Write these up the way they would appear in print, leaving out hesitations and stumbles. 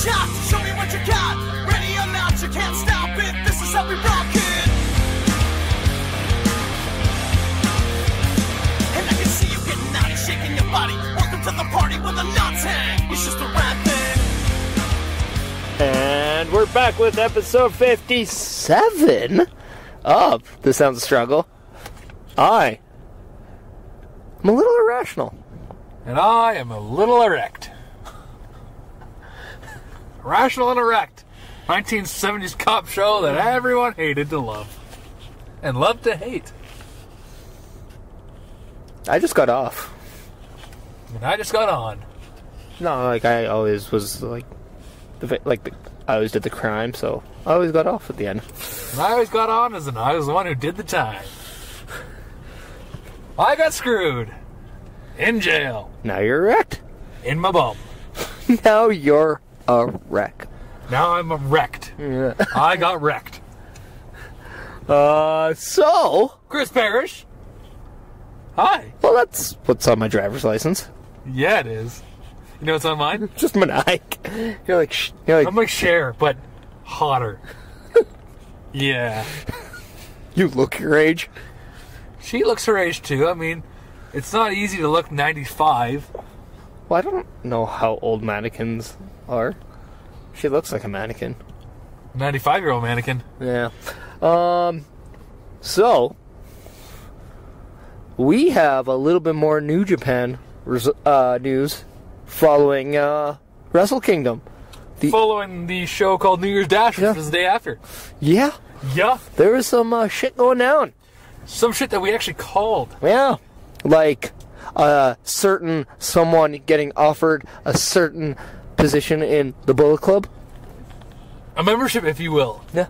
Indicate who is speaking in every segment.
Speaker 1: shot. Show me what you got. Ready or not, you can't stop it. This is how we rock it. And I can see you getting naughty, shaking your body. Welcome to the party where the nuts hang. It's just a rap thing.
Speaker 2: And we're back with episode 57 of The Sounds of Struggle. I'm a little irrational.
Speaker 3: And I am a little erect. Rational and Erect. 1970s cop show that everyone hated to love. And loved to hate.
Speaker 2: I just got off.
Speaker 3: And I just got on.
Speaker 2: No, like I always was I always did the crime, so I always got off at the end.
Speaker 3: And I always got on as I was the one who did the time. I got screwed. In jail.
Speaker 2: Now you're wrecked.
Speaker 3: In my bum.
Speaker 2: Now you're a wreck.
Speaker 3: Now I'm wrecked.
Speaker 2: Yeah.
Speaker 3: I got wrecked.
Speaker 2: So
Speaker 3: Chris Perish. Hi.
Speaker 2: Well, that's what's on my driver's license.
Speaker 3: Yeah, it is. You know what's on mine?
Speaker 2: Just Meniac. You're like
Speaker 3: I'm like Cher, but hotter. Yeah.
Speaker 2: You look your age.
Speaker 3: She looks her age too. I mean, it's not easy to look 95.
Speaker 2: Well, I don't know how old mannequins are. She looks like a mannequin.
Speaker 3: 95-year-old mannequin.
Speaker 2: Yeah. So we have a little bit more New Japan news following Wrestlekingdom.
Speaker 3: Following the show called New Year's Dash, which was the day after.
Speaker 2: Yeah.
Speaker 3: Yeah.
Speaker 2: There was some shit going down.
Speaker 3: Some shit that we actually called.
Speaker 2: Yeah. Like certain someone getting offered a certain position in the Bullet Club.
Speaker 3: A membership, if you will.
Speaker 2: Yeah.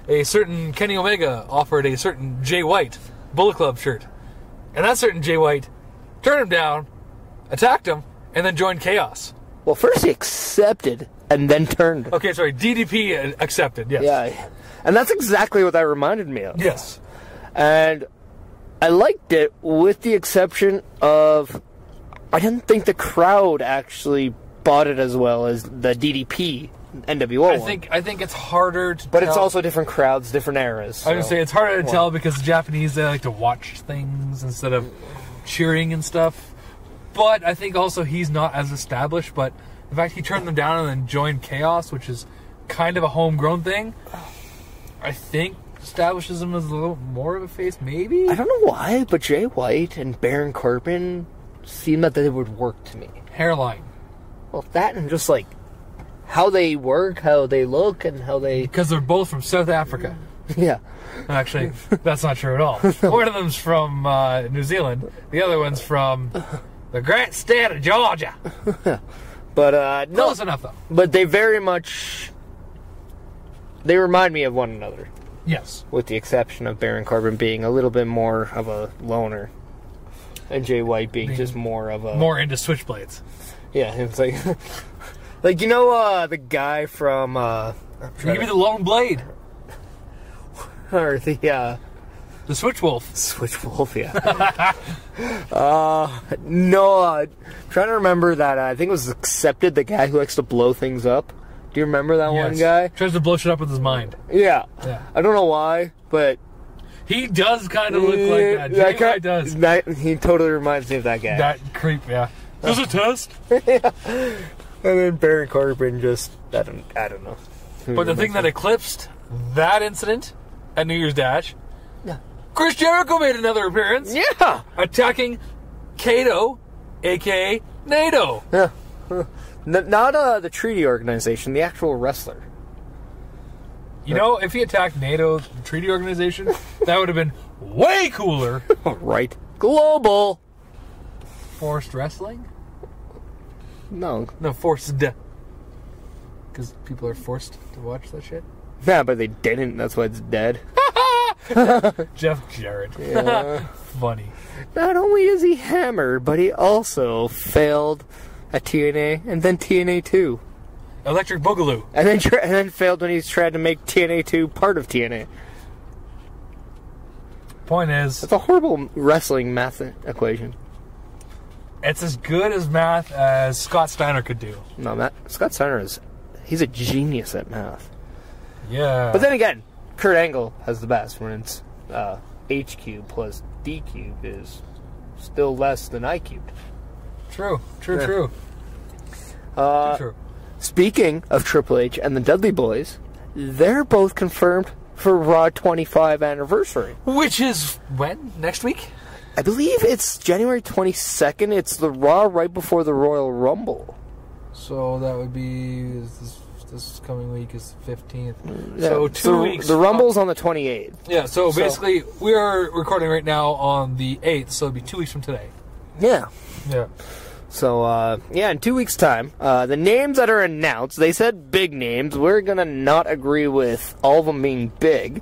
Speaker 3: A certain Kenny Omega offered a certain Jay White Bullet Club shirt. And that certain Jay White turned him down, attacked him, and then joined Chaos.
Speaker 2: Well, first he accepted and then turned.
Speaker 3: Okay, sorry. DDP accepted, yes.
Speaker 2: Yeah. And that's exactly what that reminded me of.
Speaker 3: Yes.
Speaker 2: And I liked it with the exception of I didn't think the crowd actually bought it as well as the DDP NWO one.
Speaker 3: I think it's harder to
Speaker 2: But
Speaker 3: tell.
Speaker 2: it's also different crowds, different eras. So.
Speaker 3: I was going to say, it's harder to tell because the Japanese, they like to watch things instead of cheering and stuff. But I think also he's not as established. But in fact, he turned them down and then joined Chaos, which is kind of a homegrown thing. I think establishes him as a little more of a face, maybe?
Speaker 2: I don't know why, but Jay White and Baron Corbin seemed that they would work to me.
Speaker 3: Hairline.
Speaker 2: Well, that and just like how they work, how they look, and how they...
Speaker 3: Because they're both from South Africa.
Speaker 2: Yeah.
Speaker 3: Actually, that's not true at all. One of them's from New Zealand. The other one's from the great state of Georgia.
Speaker 2: But, no.
Speaker 3: Close enough, though.
Speaker 2: But they very much... They remind me of one another.
Speaker 3: Yes.
Speaker 2: With the exception of Baron Corbin being a little bit more of a loner. And Jay White being just more of a...
Speaker 3: More into switchblades.
Speaker 2: Yeah, it's like... like, you know, the guy from...
Speaker 3: Give me the long blade.
Speaker 2: Or the,
Speaker 3: The Switchwolf.
Speaker 2: Switchwolf, yeah. No, I'm trying to remember that. I think it was Accepted, the guy who likes to blow things up. Do you remember that one guy?
Speaker 3: Tries to blow shit up with his mind.
Speaker 2: Yeah.
Speaker 3: Yeah.
Speaker 2: I don't know why, but...
Speaker 3: He does kind of look like that. Jay White does.
Speaker 2: He totally reminds me of that guy.
Speaker 3: That creep, yeah. There's a test.
Speaker 2: Yeah. And then Baron Corbin just... I don't know.
Speaker 3: But the thing that eclipsed that incident at New Year's Dash...
Speaker 2: Yeah.
Speaker 3: Chris Jericho made another appearance.
Speaker 2: Yeah.
Speaker 3: Attacking Kato, a.k.a. NATO.
Speaker 2: Yeah. Not the treaty organization, the actual wrestler.
Speaker 3: You know, if he attacked NATO, the treaty organization, that would have been way cooler.
Speaker 2: Right. Global.
Speaker 3: Forced wrestling?
Speaker 2: No.
Speaker 3: No, forced. Because people are forced to watch that shit.
Speaker 2: Yeah, but they didn't. That's why it's dead.
Speaker 3: Jeff Jarrett.
Speaker 2: Yeah.
Speaker 3: Funny.
Speaker 2: Not only is he hammered, but he also failed at TNA and then TNA 2.
Speaker 3: Electric Boogaloo.
Speaker 2: And then failed when he's tried to make TNA 2 part of TNA.
Speaker 3: Point is...
Speaker 2: It's a horrible wrestling math equation.
Speaker 3: It's as good as math as Scott Steiner could do.
Speaker 2: No, Scott Steiner He's a genius at math.
Speaker 3: Yeah.
Speaker 2: But then again, Kurt Angle has the best when it's H cubed plus D cubed is still less than I cubed.
Speaker 3: True.
Speaker 2: Yeah.
Speaker 3: True.
Speaker 2: Speaking of Triple H and the Dudley Boys, they're both confirmed for Raw 25 anniversary.
Speaker 3: Which is when? Next week?
Speaker 2: I believe it's January 22nd. It's the Raw right before the Royal Rumble.
Speaker 3: So that would be this coming week is 15th.
Speaker 2: Yeah.
Speaker 3: So 2 weeks.
Speaker 2: The Rumble's on the 28th.
Speaker 3: Yeah, so basically we are recording right now on the 8th, so it'll be 2 weeks from today.
Speaker 2: Yeah.
Speaker 3: Yeah.
Speaker 2: So, in 2 weeks' time, the names that are announced, they said big names. We're going to not agree with all of them being big,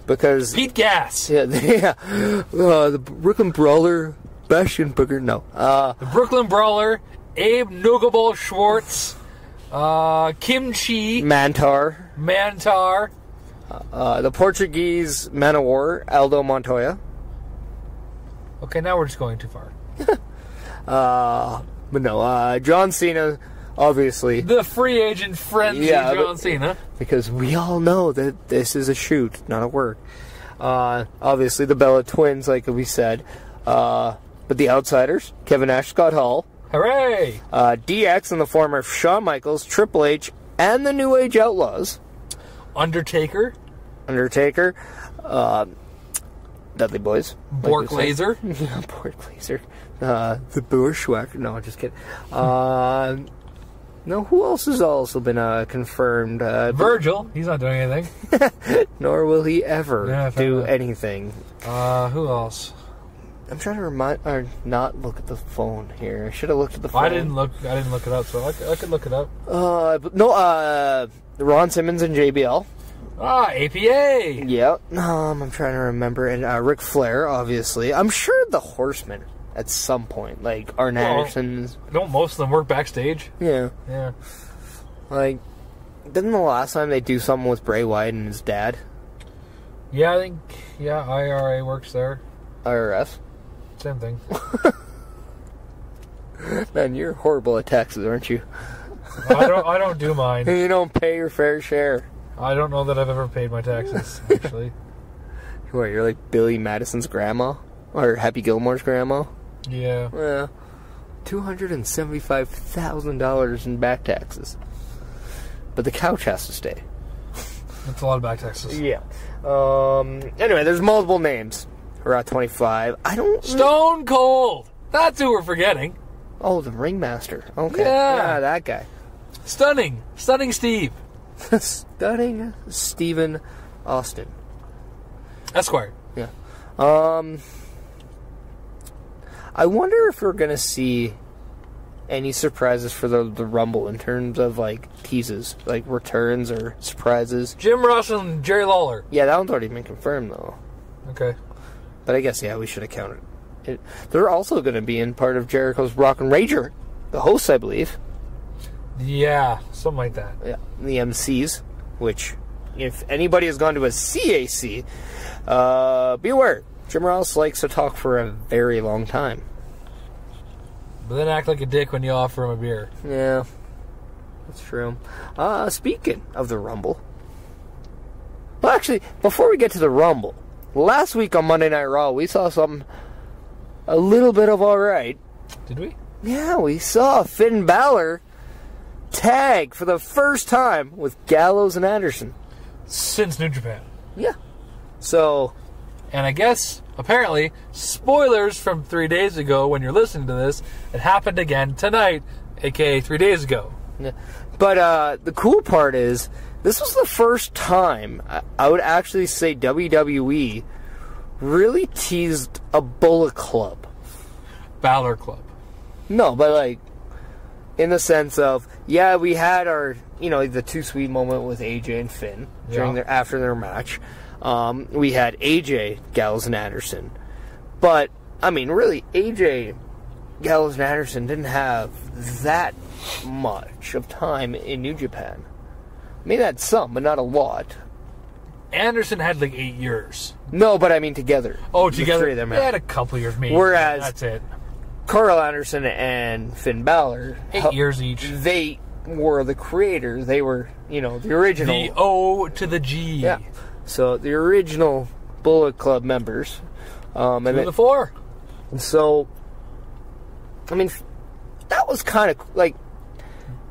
Speaker 2: because...
Speaker 3: Pete Gas!
Speaker 2: Yeah, the Brooklyn Brawler, Bastion Booker, no.
Speaker 3: The Brooklyn Brawler, Abe Nugabol Schwartz, Kimchi...
Speaker 2: Mantar.
Speaker 3: Mantar.
Speaker 2: The Portuguese Man of War, Aldo Montoya.
Speaker 3: Okay, now we're just going too far.
Speaker 2: But no, John Cena, obviously.
Speaker 3: The free agent frenzy John Cena.
Speaker 2: Because we all know that this is a shoot, not a work. Obviously, the Bella Twins, like we said. But the Outsiders, Kevin Nash, Scott Hall.
Speaker 3: Hooray!
Speaker 2: DX in the form of Shawn Michaels, Triple H, and the New Age Outlaws.
Speaker 3: Undertaker.
Speaker 2: Dudley Boys.
Speaker 3: Bork Laser.
Speaker 2: Yeah, Bork Laser. The Bushwhacker. No, just kidding. No, who else has also been confirmed?
Speaker 3: Virgil. He's not doing anything.
Speaker 2: Nor will he ever do anything.
Speaker 3: Who else?
Speaker 2: I'm trying to not look at the phone here. I should have looked at the phone.
Speaker 3: I didn't look it up, so I could look it up.
Speaker 2: Ron Simmons and JBL.
Speaker 3: APA.
Speaker 2: Yep. I'm trying to remember. And Ric Flair, obviously. I'm sure the Horsemen at some point. Like, Arn Anderson's.
Speaker 3: Don't most of them work backstage?
Speaker 2: Yeah.
Speaker 3: Yeah.
Speaker 2: Like, didn't the last time they do something with Bray Wyatt and his dad?
Speaker 3: Yeah, I think, IRA works there.
Speaker 2: IRS?
Speaker 3: Same thing.
Speaker 2: Man, you're horrible at taxes, aren't you?
Speaker 3: I don't do mine.
Speaker 2: You don't pay your fair share.
Speaker 3: I don't know that I've ever paid my taxes, actually.
Speaker 2: What, you're like Billy Madison's grandma? Or Happy Gilmore's grandma?
Speaker 3: Yeah.
Speaker 2: Well, $275,000 in back taxes. But the couch has to stay.
Speaker 3: That's a lot of back taxes.
Speaker 2: Yeah. Anyway, there's multiple names. We're at 25.
Speaker 3: Stone Cold! That's who we're forgetting.
Speaker 2: Oh, the Ringmaster. Okay.
Speaker 3: Yeah,
Speaker 2: that guy.
Speaker 3: Stunning Steve.
Speaker 2: Stunning Stephen Austin.
Speaker 3: Esquire.
Speaker 2: Yeah. I wonder if we're going to see any surprises for the Rumble in terms of, like, teases, like returns or surprises.
Speaker 3: Jim Ross and Jerry Lawler.
Speaker 2: Yeah, that one's already been confirmed, though.
Speaker 3: Okay.
Speaker 2: But I guess, we should have counted it. They're also going to be in part of Jericho's Rock and Rager, the hosts, I believe.
Speaker 3: Yeah, something like that.
Speaker 2: Yeah, the MCs, which, if anybody has gone to a CAC, be aware, Jim Ross likes to talk for a very long time.
Speaker 3: But then act like a dick when you offer him a beer.
Speaker 2: Yeah, that's true. Speaking of the Rumble. Well, actually, before we get to the Rumble, last week on Monday Night Raw, we saw something a little bit of alright.
Speaker 3: Did we?
Speaker 2: Yeah, we saw Finn Balor tag for the first time with Gallows and Anderson.
Speaker 3: Since New Japan.
Speaker 2: Yeah. So...
Speaker 3: And I guess, apparently, spoilers from 3 days ago when you're listening to this, it happened again tonight, aka 3 days ago.
Speaker 2: Yeah. But the cool part is, this was the first time I would actually say WWE really teased a Bullet Club.
Speaker 3: Balor Club. No,
Speaker 2: but like, in the sense of, we had our, the Too Sweet moment with AJ and Finn after their match. We had AJ, Gallows, and Anderson. But, really, AJ, Gallows, and Anderson didn't have that much of time in New Japan. They had some, but not a lot.
Speaker 3: Anderson had like 8 years.
Speaker 2: No, but together.
Speaker 3: Oh, together?
Speaker 2: The three of them
Speaker 3: they had a couple years, maybe.
Speaker 2: Whereas,
Speaker 3: that's it.
Speaker 2: Carl Anderson and Finn Balor...
Speaker 3: 8 years each.
Speaker 2: They were the creators. They were, the original.
Speaker 3: The O to the G.
Speaker 2: Yeah. So the original Bullet Club members. And
Speaker 3: then the 4.
Speaker 2: So, I mean, that was kind of like,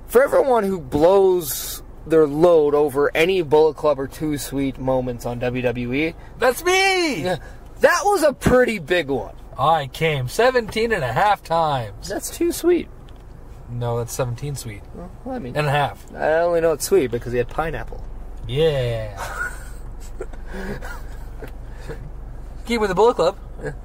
Speaker 2: for everyone who blows their load over any Bullet Club or Too Sweet moments on WWE.
Speaker 3: That's me!
Speaker 2: Yeah, that was a pretty big one.
Speaker 3: I came 17.5 times.
Speaker 2: That's Too Sweet.
Speaker 3: No, that's 17 sweet.
Speaker 2: Well, I mean,
Speaker 3: and a half.
Speaker 2: I only know it's sweet because he had pineapple.
Speaker 3: Yeah. Keep with the Bullet Club.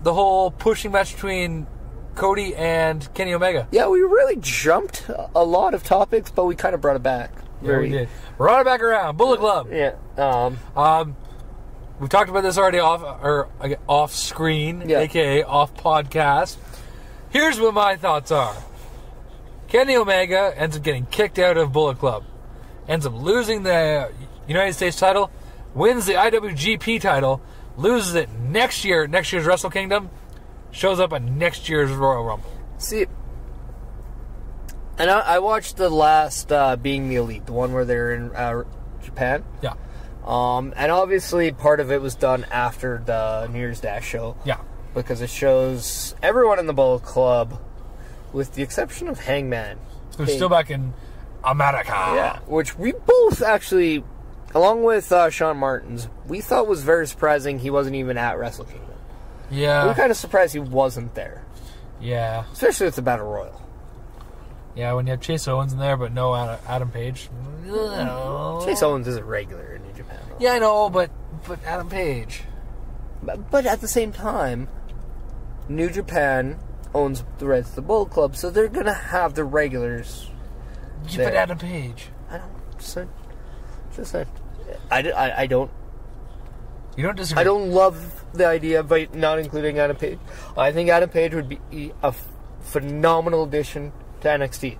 Speaker 3: The whole pushing match between Cody and Kenny Omega.
Speaker 2: Yeah, we really jumped a lot of topics, but we kind of brought it back.
Speaker 3: Yeah, we did. Brought it back around. Bullet Club.
Speaker 2: Yeah.
Speaker 3: We've talked about this already off screen, aka off podcast. Here's what my thoughts are. Kenny Omega ends up getting kicked out of Bullet Club. Ends up losing the United States title. Wins the IWGP title. Loses it next year's Wrestlekingdom. Shows up at next year's Royal Rumble.
Speaker 2: See, and I watched the last Being the Elite, the one where they're in Japan.
Speaker 3: Yeah.
Speaker 2: And obviously part of it was done after the New Year's Dash show.
Speaker 3: Yeah.
Speaker 2: Because it shows everyone in the Bullet Club, with the exception of Hangman,
Speaker 3: who's still back in America.
Speaker 2: Yeah. Which we both actually, along with Shaun Martens, we thought was very surprising he wasn't even at Wrestle Kingdom.
Speaker 3: Yeah.
Speaker 2: We were kind of surprised he wasn't there.
Speaker 3: Yeah.
Speaker 2: Especially with the Battle Royal.
Speaker 3: Yeah, when you have Chase Owens in there, but no Adam Page.
Speaker 2: Chase Owens isn't regular in New Japan. Though.
Speaker 3: Yeah, I know, but Adam Page.
Speaker 2: But at the same time, New Japan owns the rights to the Bullet Club, so they're going to have the regulars.
Speaker 3: Yeah, but Adam Page.
Speaker 2: I don't. Just saying. I don't.
Speaker 3: You don't disagree?
Speaker 2: I don't love the idea of not including Adam Page. I think Adam Page would be a phenomenal addition to NXT.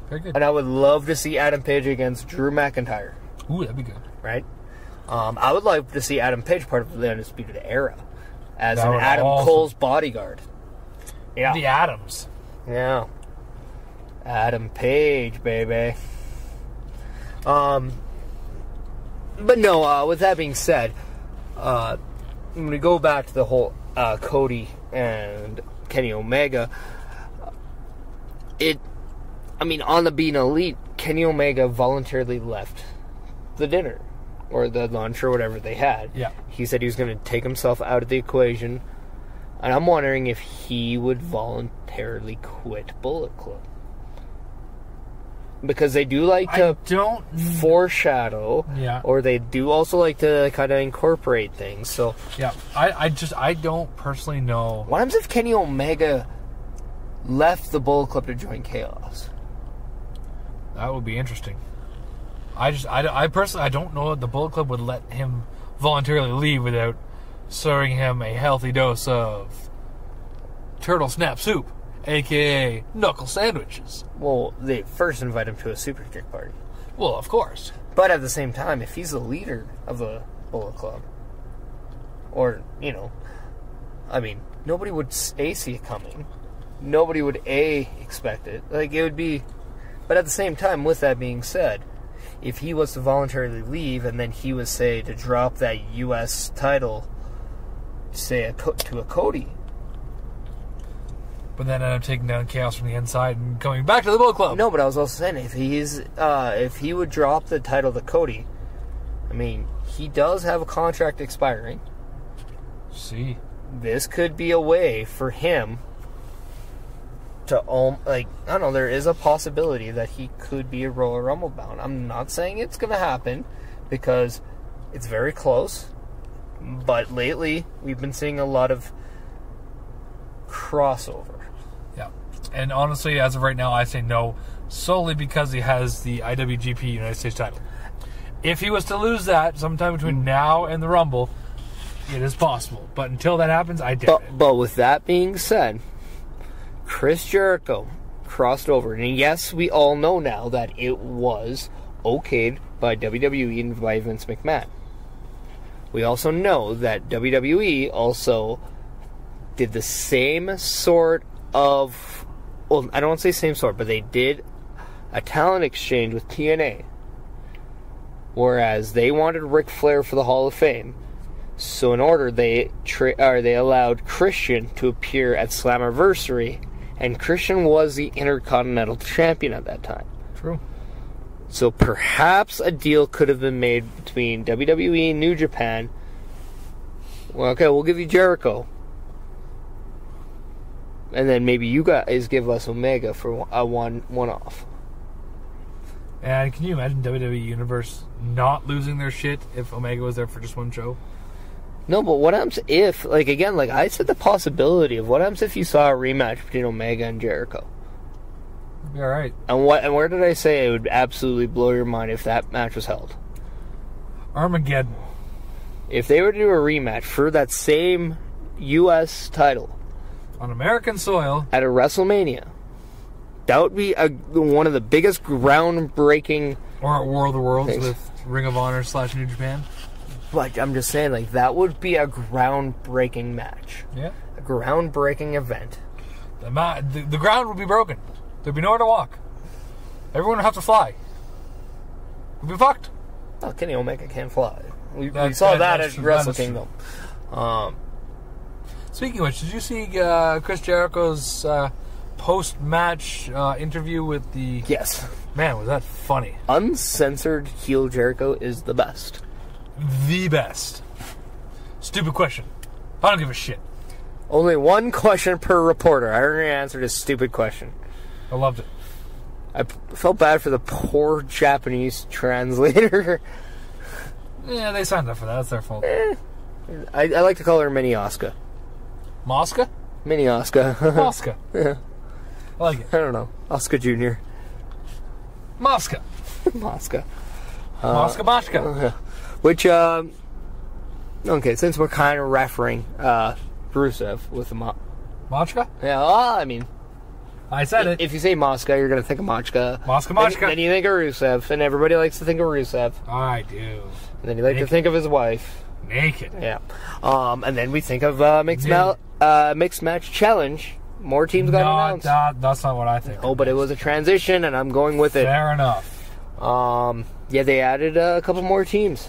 Speaker 3: Very good.
Speaker 2: And I would love to see Adam Page against Drew McIntyre.
Speaker 3: Ooh, that'd be good.
Speaker 2: Right? I would like to see Adam Page part of the Undisputed Era as
Speaker 3: That
Speaker 2: an
Speaker 3: would
Speaker 2: Adam
Speaker 3: also-
Speaker 2: Cole's bodyguard. Yeah.
Speaker 3: The Adams.
Speaker 2: Yeah. Adam Page, baby. But no, with that being said, when we go back to the whole Cody and Kenny Omega, on the Being Elite, Kenny Omega voluntarily left the dinner or the lunch or whatever they had.
Speaker 3: Yeah.
Speaker 2: He said he was going to take himself out of the equation, and I'm wondering if he would voluntarily quit Bullet Club. Because they do like to foreshadow, or they do also like to kind of incorporate things. So
Speaker 3: yeah, I don't personally know.
Speaker 2: What happens if Kenny Omega left the Bullet Club to join Chaos?
Speaker 3: That would be interesting. I personally don't know if the Bullet Club would let him voluntarily leave without serving him a healthy dose of turtle snap soup, a.k.a. knuckle sandwiches.
Speaker 2: Well, they first invite him to a super kick party.
Speaker 3: Well, of course.
Speaker 2: But at the same time, if he's the leader of the Bullet Club, or, nobody would A, see it coming. Nobody would A, expect it. It would be... But at the same time, with that being said, if he was to voluntarily leave and then he was, say, to drop that U.S. title, say, to a Cody...
Speaker 3: But then end up taking down Chaos from the inside and coming back to the Bullet Club.
Speaker 2: No, but I was also saying, if he would drop the title to Cody, he does have a contract expiring.
Speaker 3: See.
Speaker 2: This could be a way for him to, there is a possibility that he could be a Royal Rumble bound. I'm not saying it's going to happen, because it's very close. But lately, we've been seeing a lot of crossover.
Speaker 3: Yeah. And honestly, as of right now, I say no, solely because he has the IWGP United States title. If he was to lose that sometime between now and the Rumble, it is possible. But until that happens, I doubt it.
Speaker 2: But with that being said, Chris Jericho crossed over. And yes, we all know now that it was okayed by WWE and by Vince McMahon. We also know that WWE also did the same sort of... Well, I don't want to say same sort, but they did a talent exchange with TNA. Whereas they wanted Ric Flair for the Hall of Fame. So in order, they allowed Christian to appear at Slammiversary, and Christian was the Intercontinental Champion at that time.
Speaker 3: True.
Speaker 2: So perhaps a deal could have been made between WWE and New Japan. Well, okay, we'll give you Jericho. And then maybe you guys give us Omega for a one-off.
Speaker 3: And can you imagine WWE Universe not losing their shit if Omega was there for just one show?
Speaker 2: No, but what happens if, like, again, like, I said the possibility of what happens if you saw a rematch between Omega and Jericho?
Speaker 3: Be alright.
Speaker 2: And where did I say it would absolutely blow your mind if that match was held?
Speaker 3: Armageddon.
Speaker 2: If they were to do a rematch for that same U.S. title
Speaker 3: On American soil.
Speaker 2: at a WrestleMania, that would be one of the biggest groundbreaking...
Speaker 3: Or at War of the Worlds
Speaker 2: things.
Speaker 3: with Ring of Honor / New Japan.
Speaker 2: Like, I'm just saying, like, that would be a groundbreaking match.
Speaker 3: Yeah.
Speaker 2: A groundbreaking event.
Speaker 3: The ground would be broken. There'd be nowhere to walk. Everyone would have to fly. We'd be fucked.
Speaker 2: Oh, Kenny Omega can't fly. We
Speaker 3: That's-
Speaker 2: saw that
Speaker 3: that's
Speaker 2: at
Speaker 3: true. That is
Speaker 2: Wrestle Kingdom.
Speaker 3: Speaking of which, did you see Chris Jericho's post-match interview with the...
Speaker 2: Yes.
Speaker 3: Man, was that funny.
Speaker 2: Uncensored heel Jericho is the best.
Speaker 3: The best. Stupid question. I don't give a shit.
Speaker 2: Only one question per reporter. I already answered a stupid question.
Speaker 3: I loved it.
Speaker 2: I felt bad for the poor Japanese translator.
Speaker 3: Yeah, they signed up for that. That's their fault.
Speaker 2: I like to call her Mini Asuka.
Speaker 3: Mosca?
Speaker 2: Mini Asuka.
Speaker 3: Mosca.
Speaker 2: Yeah.
Speaker 3: I like it.
Speaker 2: I don't know. Asuka Jr.
Speaker 3: Mosca.
Speaker 2: Mosca.
Speaker 3: Mosca Mosca.
Speaker 2: Which, okay, since we're kind of referring Rusev with the
Speaker 3: Mosca?
Speaker 2: yeah, well, I mean,
Speaker 3: I said it.
Speaker 2: if you say Mosca, you're going to think of Machka.
Speaker 3: Mosca
Speaker 2: Then,
Speaker 3: Mosca.
Speaker 2: then you think of Rusev, and everybody likes to think of Rusev.
Speaker 3: I do.
Speaker 2: And then you like to think of his wife.
Speaker 3: Naked.
Speaker 2: Yeah. And then we think of Mixed Match Challenge. More teams got announced.
Speaker 3: That's not what I think.
Speaker 2: Oh, but it was a transition, and I'm going with it.
Speaker 3: Fair enough.
Speaker 2: Yeah, they added a couple more teams.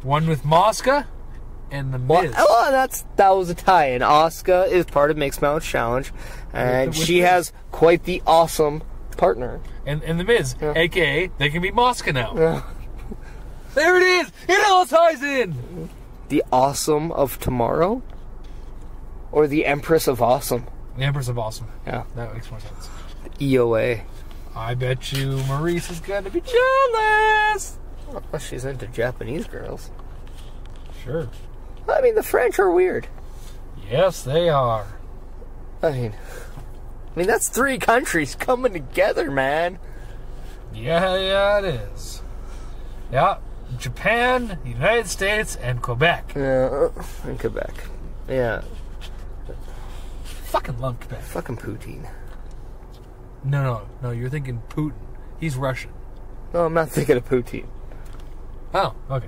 Speaker 3: One with Mosca and the
Speaker 2: Well,
Speaker 3: Miz.
Speaker 2: that was a tie-in. Asuka is part of Mixed Match Challenge, and
Speaker 3: With
Speaker 2: she
Speaker 3: Miz.
Speaker 2: has quite the awesome partner.
Speaker 3: And the Miz,
Speaker 2: Yeah.
Speaker 3: a.k.a. they can beat Mosca now.
Speaker 2: Yeah.
Speaker 3: There it is! It all ties in!
Speaker 2: The Awesome of Tomorrow? Or the Empress of Awesome?
Speaker 3: The Empress of Awesome.
Speaker 2: Yeah.
Speaker 3: That makes more sense.
Speaker 2: EOA.
Speaker 3: I bet you Maurice is going to be jealous!
Speaker 2: Well, she's into Japanese girls.
Speaker 3: Sure.
Speaker 2: I mean, the French are weird.
Speaker 3: Yes, they are.
Speaker 2: I mean, that's 3 countries coming together, man.
Speaker 3: Yeah, it is. Yeah, Japan, United States, and Quebec.
Speaker 2: Yeah, in Quebec. Yeah,
Speaker 3: Fucking love Quebec.
Speaker 2: fucking Poutine.
Speaker 3: No, you're thinking Putin. He's Russian.
Speaker 2: No, I'm not thinking of Poutine.
Speaker 3: Oh, okay.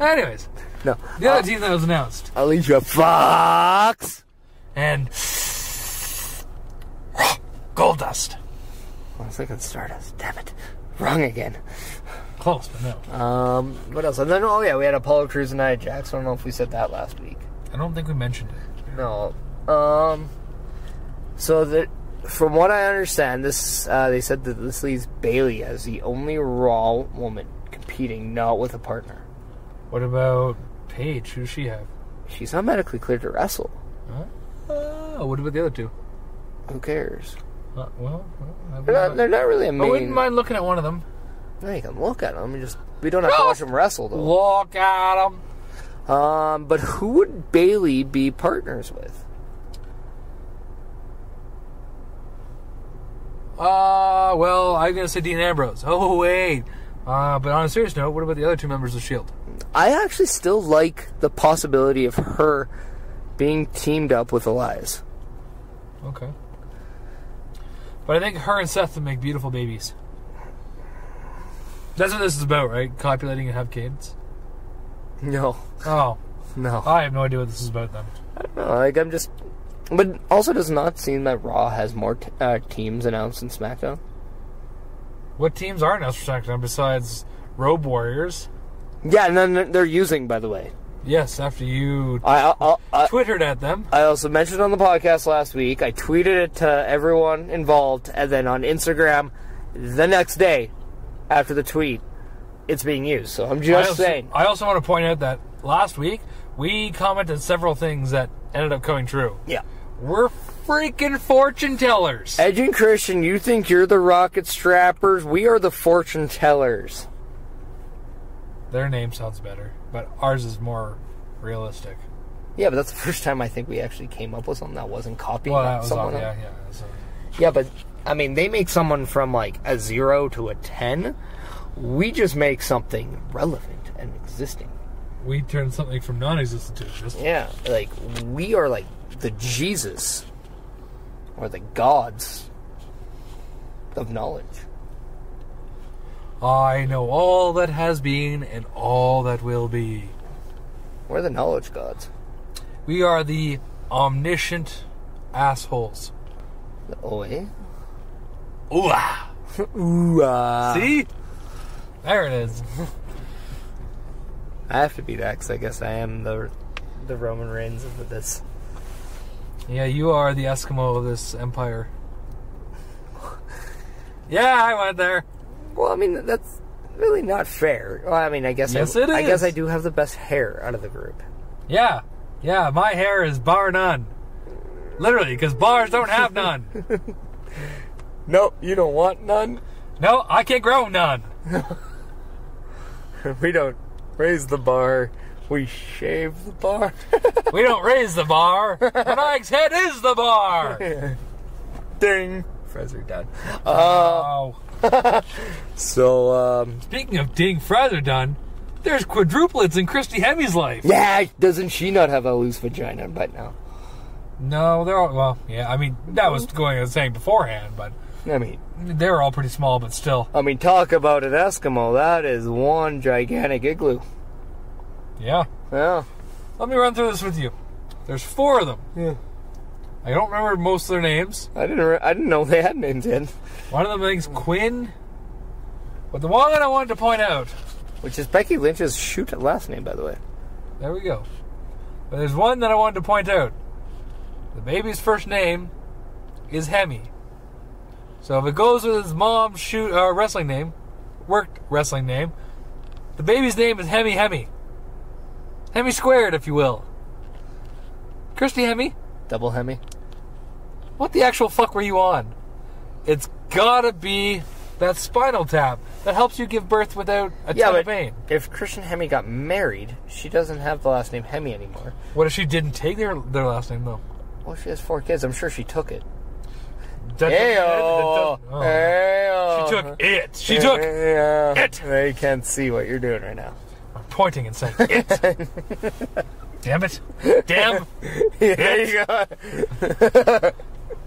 Speaker 3: Anyways,
Speaker 2: No,
Speaker 3: the other team that was announced.
Speaker 2: Alicia Fox.
Speaker 3: And Goldust.
Speaker 2: I was thinking Stardust. Damn it. Wrong again.
Speaker 3: Close, but no.
Speaker 2: What else? And then, we had Apollo Crews and Nia Jax. I don't know if we said that last week.
Speaker 3: I don't think we mentioned it.
Speaker 2: No. So that, from what I understand, this they said that this leaves Bayley as the only Raw woman competing, not with a partner.
Speaker 3: What about Paige? Who does she have?
Speaker 2: She's not medically cleared to wrestle.
Speaker 3: What about the other two?
Speaker 2: Who cares?
Speaker 3: They're
Speaker 2: They're not really a
Speaker 3: I wouldn't
Speaker 2: main.
Speaker 3: mind looking at one of them.
Speaker 2: No, you can look at them. We don't have to watch them wrestle though.
Speaker 3: Look at them.
Speaker 2: But who would Bayley be partners with?
Speaker 3: Well, I'm going to say Dean Ambrose. Oh, wait. But on a serious note, what about the other 2 members of S.H.I.E.L.D.?
Speaker 2: I actually still like the possibility of her being teamed up with Elias.
Speaker 3: Okay. But I think her and Seth would make beautiful babies. That's what this is about, right? Copulating and have kids?
Speaker 2: No.
Speaker 3: Oh.
Speaker 2: No.
Speaker 3: I have no idea what this is about then.
Speaker 2: No, but also does not seem that Raw has more teams announced than SmackDown.
Speaker 3: What teams are now SmackDown besides Road Warriors?
Speaker 2: Yeah, and then they're using, by the way.
Speaker 3: Yes, after you twittered at them.
Speaker 2: I also mentioned on the podcast last week, I tweeted it to everyone involved, and then on Instagram, the next day, after the tweet, it's being used. So I'm just saying.
Speaker 3: I also want to point out that last week, we commented several things that ended up coming true.
Speaker 2: Yeah.
Speaker 3: We're freaking fortune tellers.
Speaker 2: Edge and Christian, you think you're the rocket strappers? We are the fortune tellers.
Speaker 3: Their name sounds better, but ours is more realistic.
Speaker 2: Yeah, but that's the first time I think we actually came up with something that wasn't copying
Speaker 3: Well, that was
Speaker 2: someone
Speaker 3: all,
Speaker 2: else.
Speaker 3: yeah.
Speaker 2: Yeah, but, I mean, they make someone from, like, a 0 to a 10. We just make something relevant and existing.
Speaker 3: We turned something from non-existent to existent.
Speaker 2: Yeah, like, we are, like, the Jesus or the gods of knowledge.
Speaker 3: I know all that has been and all that will be.
Speaker 2: We're the knowledge gods.
Speaker 3: We are the omniscient assholes.
Speaker 2: The OA?
Speaker 3: Ooh-ah.
Speaker 2: Ooh,
Speaker 3: See? There it is.
Speaker 2: I have to be that because I guess I am the Roman Reigns of this.
Speaker 3: Yeah, you are the Eskimo of this empire. Yeah, I went there.
Speaker 2: Well, I mean, that's really not fair. Well, I mean, I guess
Speaker 3: Yes, it
Speaker 2: I
Speaker 3: is.
Speaker 2: guess I do have the best hair out of the group.
Speaker 3: Yeah, my hair is bar none. Literally, because bars don't have none.
Speaker 2: Nope, you don't want none.
Speaker 3: No, I can't grow none.
Speaker 2: We don't raise the bar. We shave the bar.
Speaker 3: We don't raise the bar. Mike's head is the bar.
Speaker 2: Ding. Fraser done.
Speaker 3: Oh.
Speaker 2: So,
Speaker 3: Speaking of ding Fraser done, there's quadruplets in Christy Hemi's life.
Speaker 2: yeah, doesn't she not have a loose vagina by now?
Speaker 3: No, they're all, well, yeah, I mean, that was going and saying beforehand, but
Speaker 2: I mean,
Speaker 3: they're all pretty small, but still.
Speaker 2: talk about an Eskimo. That is one gigantic igloo.
Speaker 3: Yeah.
Speaker 2: Yeah.
Speaker 3: Let me run through this with you. There's 4 of them.
Speaker 2: Yeah.
Speaker 3: I don't remember most of their names.
Speaker 2: I didn't know they had names yet.
Speaker 3: One of them name's Quinn. But the one that I wanted to point out,
Speaker 2: Which is Becky Lynch's shoot last name, by the way.
Speaker 3: there we go. But there's one that I wanted to point out. The baby's first name is Hemi. So if it goes with his mom's wrestling name, worked wrestling name, the baby's name is Hemi Hemi. Hemi squared, if you will. Christy Hemi,
Speaker 2: Double Hemi.
Speaker 3: what the actual fuck were you on? It's gotta be that Spinal Tap that helps you give birth without a ton of pain.
Speaker 2: If Christian Hemi got married, she doesn't have the last name Hemi anymore.
Speaker 3: What if she didn't take their last name, though?
Speaker 2: Well, she has 4 kids. I'm sure she took it.
Speaker 3: Hey-o.
Speaker 2: Hey-o. Hey-o.
Speaker 3: She took it. She took
Speaker 2: Yeah.
Speaker 3: it.
Speaker 2: They can't see what you're doing right now.
Speaker 3: I'm pointing and saying it. Damn it. Damn.
Speaker 2: There you go.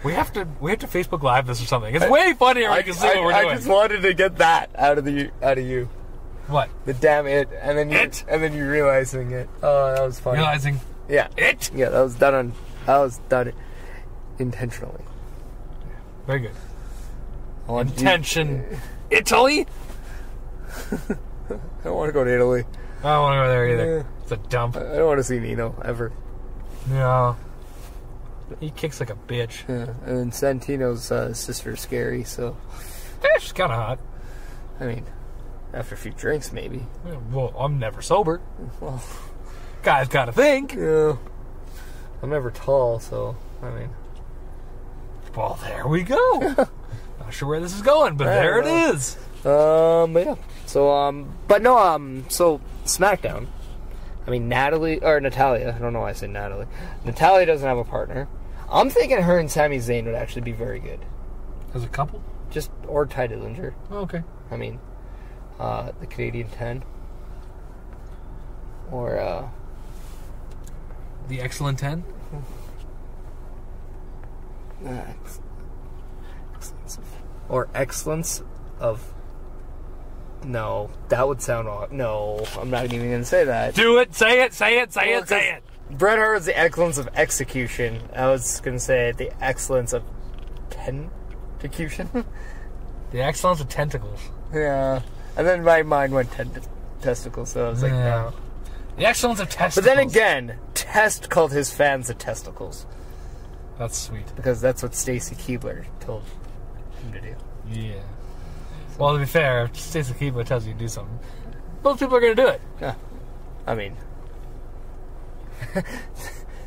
Speaker 3: We have to Facebook Live this or something. It's way funnier when you can see what we're doing.
Speaker 2: I just wanted to get that out of you.
Speaker 3: What?
Speaker 2: The damn it, and then you realizing it. Oh, that was funny.
Speaker 3: Realizing
Speaker 2: Yeah.
Speaker 3: it.
Speaker 2: Yeah, that was done intentionally.
Speaker 3: Very good.
Speaker 2: I want
Speaker 3: Intention. Italy?
Speaker 2: I don't want to go to Italy.
Speaker 3: I don't want to go there either.
Speaker 2: Yeah.
Speaker 3: It's a dump.
Speaker 2: I don't want to see Nino ever.
Speaker 3: Yeah. He kicks like a bitch.
Speaker 2: Yeah. And Santino's sister is scary, so
Speaker 3: She's kind of hot.
Speaker 2: I mean, after a few drinks, maybe.
Speaker 3: Yeah, well, I'm never sober.
Speaker 2: Well,
Speaker 3: Guys gotta think.
Speaker 2: yeah. I'm never tall, so I mean.
Speaker 3: Well, there we go. Not sure where this is going, but there it is.
Speaker 2: But yeah. So but no, so SmackDown. I mean, Natalia. I don't know why I said Natalie. Natalia doesn't have a partner. I'm thinking her and Sami Zayn would actually be very good.
Speaker 3: As a couple?
Speaker 2: Or Ty Dillinger.
Speaker 3: Oh, okay.
Speaker 2: I mean, the Canadian 10. Or,
Speaker 3: The Excellent 10?
Speaker 2: Excellence of... No, that would sound wrong. No, I'm not even going to say that.
Speaker 3: Do it! Say it! Say it! Say it! Say it!
Speaker 2: Bret Hart is the excellence of execution. I was going to say the excellence of execution.
Speaker 3: The excellence of tentacles.
Speaker 2: Yeah. And then my mind went testicles, so I was like, no.
Speaker 3: The excellence of testicles.
Speaker 2: But then again, Test called his fans the testicles.
Speaker 3: That's sweet.
Speaker 2: Because that's what Stacy Keibler told him to do.
Speaker 3: Yeah. Well, to be fair, if Stacy Keibler tells you to do something, most people are going to do it.
Speaker 2: Yeah. I mean,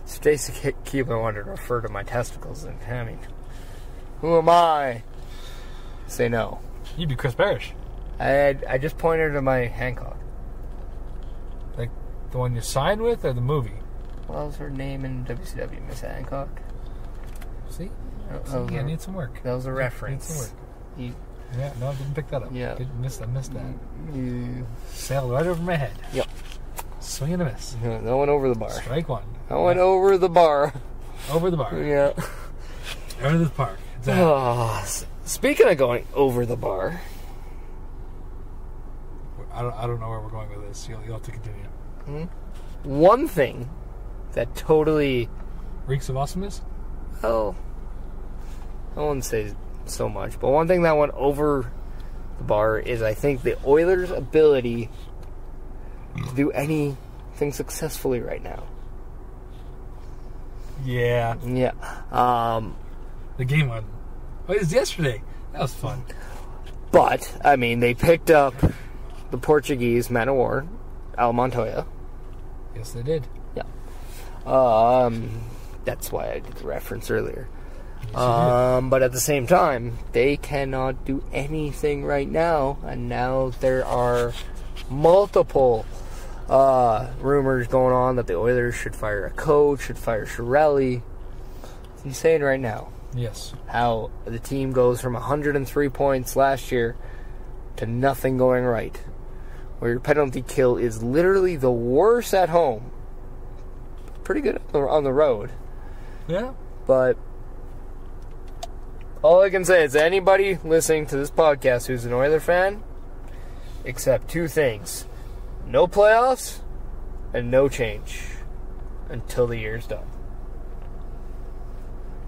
Speaker 2: Stacy Keibler wanted to refer to my testicles, and I mean, who am I? Say no.
Speaker 3: You'd be Chris Perish.
Speaker 2: I just pointed to my Hancock.
Speaker 3: Like the one you signed with, or the movie?
Speaker 2: What was her name in WCW? Miss Hancock.
Speaker 3: See? I need some work.
Speaker 2: That was a reference.
Speaker 3: Need some work. Yeah, no, I didn't pick that up.
Speaker 2: Yeah.
Speaker 3: I missed that.
Speaker 2: You
Speaker 3: Sailed right over my head.
Speaker 2: Yep.
Speaker 3: Swing and a miss.
Speaker 2: No one over the bar.
Speaker 3: Strike one.
Speaker 2: No one over the bar.
Speaker 3: Over the bar.
Speaker 2: Yeah.
Speaker 3: Over the park. Exactly.
Speaker 2: Oh, speaking of going over the bar.
Speaker 3: I don't know where we're going with this. You'll have to continue.
Speaker 2: One thing that totally...
Speaker 3: Reeks of awesomeness?
Speaker 2: Oh, I wouldn't say so much, but one thing that went over the bar is I think the Oilers' ability to do anything successfully right now.
Speaker 3: Yeah.
Speaker 2: Yeah.
Speaker 3: The game went. Oh, it was yesterday. That was fun.
Speaker 2: But, I mean, they picked up the Portuguese man of war, Al Montoya.
Speaker 3: Yes, they did.
Speaker 2: Yeah. That's why I did the reference earlier.
Speaker 3: Yes,
Speaker 2: but at the same time, they cannot do anything right now, and now there are multiple rumors going on that the Oilers should fire a coach, should fire Chiarelli. He's saying right now.
Speaker 3: Yes.
Speaker 2: How the team goes from 103 points last year to nothing going right. Where your penalty kill is literally the worst at home. Pretty good on the road.
Speaker 3: Yeah.
Speaker 2: But all I can say is anybody listening to this podcast who's an Oiler fan, accept two things. No playoffs and no change until the year's done.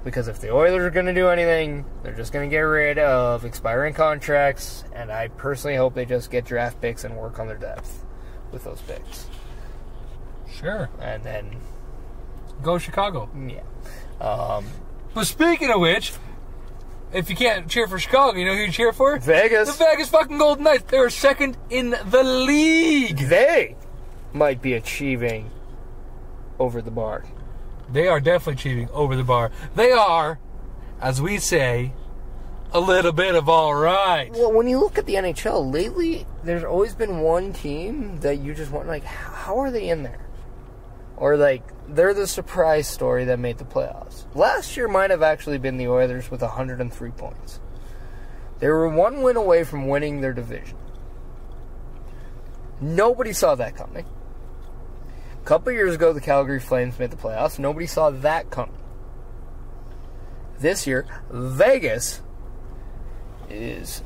Speaker 2: Because if the Oilers are going to do anything, they're just going to get rid of expiring contracts, and I personally hope they just get draft picks and work on their depth with those picks.
Speaker 3: Sure.
Speaker 2: And then...
Speaker 3: Go Chicago.
Speaker 2: Yeah.
Speaker 3: But speaking of which, if you can't cheer for Chicago, you know who you cheer for?
Speaker 2: Vegas.
Speaker 3: The Vegas fucking Golden Knights. They were second in the league.
Speaker 2: They might be achieving over the bar.
Speaker 3: They are definitely achieving over the bar. They are, as we say, a little bit of all right.
Speaker 2: Well, when you look at the NHL lately, there's always been one team that you just want, like, how are they in there? Or, like, they're the surprise story that made the playoffs. Last year might have actually been the Oilers with 103 points. They were one win away from winning their division. Nobody saw that coming. A couple years ago, the Calgary Flames made the playoffs. Nobody saw that coming. This year, Vegas is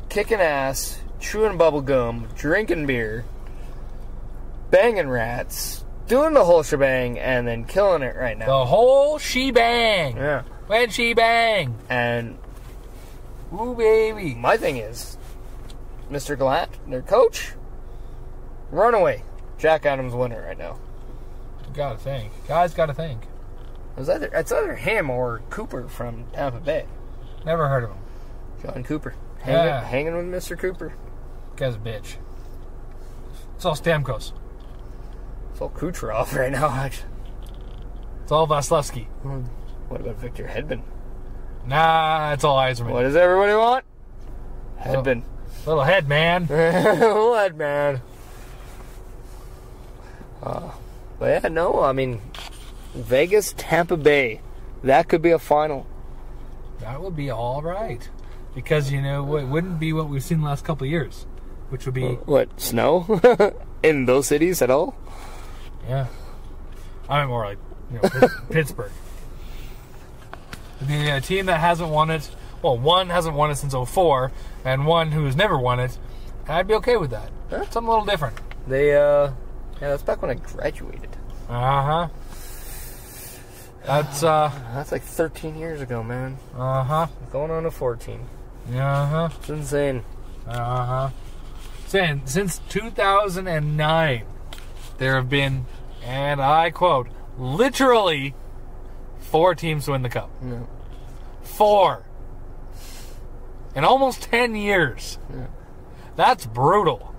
Speaker 2: kicking ass, chewing bubble gum, drinking beer, banging rats, doing the whole shebang, and then killing it right now.
Speaker 3: The whole shebang.
Speaker 2: Yeah.
Speaker 3: When she bang.
Speaker 2: And
Speaker 3: Ooh, baby.
Speaker 2: my thing is, Mr. Gallant, their coach, runaway. Jack Adams winner right now.
Speaker 3: Gotta think. Guys gotta think.
Speaker 2: It's either him or Cooper from Tampa Bay.
Speaker 3: Never heard of him.
Speaker 2: John Cooper.
Speaker 3: Yeah.
Speaker 2: Hanging with Mr. Cooper.
Speaker 3: Guy's a bitch. It's all Stamkos.
Speaker 2: It's all Kucherov right now, actually.
Speaker 3: It's all Vasilevsky.
Speaker 2: What about Victor Hedman?
Speaker 3: Nah, it's all Yzerman.
Speaker 2: What does everybody want? Hedman.
Speaker 3: Little head, man.
Speaker 2: Little Hedman. But yeah, no, I mean, Vegas, Tampa Bay, that could be a final.
Speaker 3: That would be all right. Because, you know, it wouldn't be what we've seen the last couple of years. Which would be...
Speaker 2: What, snow? In those cities at all?
Speaker 3: Yeah. I mean, more like, you know, Pittsburgh. The team that hasn't won it, well, one hasn't won it since 2004, and one who has never won it, I'd be okay with that.
Speaker 2: Huh?
Speaker 3: Something a little different.
Speaker 2: Yeah, that's back when I graduated.
Speaker 3: Uh-huh.
Speaker 2: That's like 13 years ago, man.
Speaker 3: Uh-huh.
Speaker 2: Going on to 14.
Speaker 3: Uh-huh.
Speaker 2: It's insane.
Speaker 3: Uh-huh. Saying, since 2009, there have been, and I quote, literally 4 teams to win the cup.
Speaker 2: Yeah.
Speaker 3: 4. In almost 10 years.
Speaker 2: Yeah.
Speaker 3: That's brutal.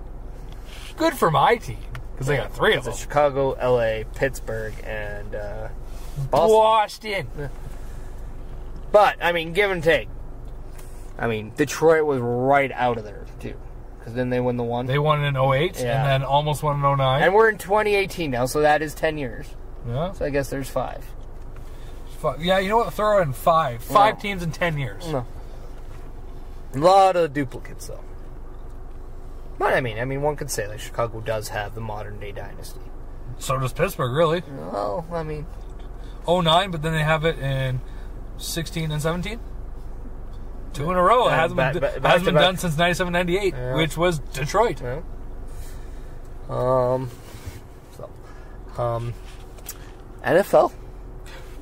Speaker 3: Good for my team, because they got 3 of them.
Speaker 2: It's Chicago, LA, Pittsburgh, and Boston. Yeah. But, I mean, give and take. I mean, Detroit was right out of there, too. Because then they won the one.
Speaker 3: They won in 08,
Speaker 2: Yeah.
Speaker 3: and then almost won in 09.
Speaker 2: And we're in 2018 now, so that is 10 years.
Speaker 3: Yeah.
Speaker 2: So I guess there's 5.
Speaker 3: Yeah, you know what? Throw in 5. 5 teams in 10 years.
Speaker 2: No. A lot of duplicates, though. But, I mean, one could say, like, Chicago does have the modern-day dynasty.
Speaker 3: So does Pittsburgh, really.
Speaker 2: Well, I mean...
Speaker 3: 09, but then they have it in 16 and 17. 2 in a row. It hasn't been done since 97-98,
Speaker 2: Yeah.
Speaker 3: which was Detroit.
Speaker 2: Yeah. NFL?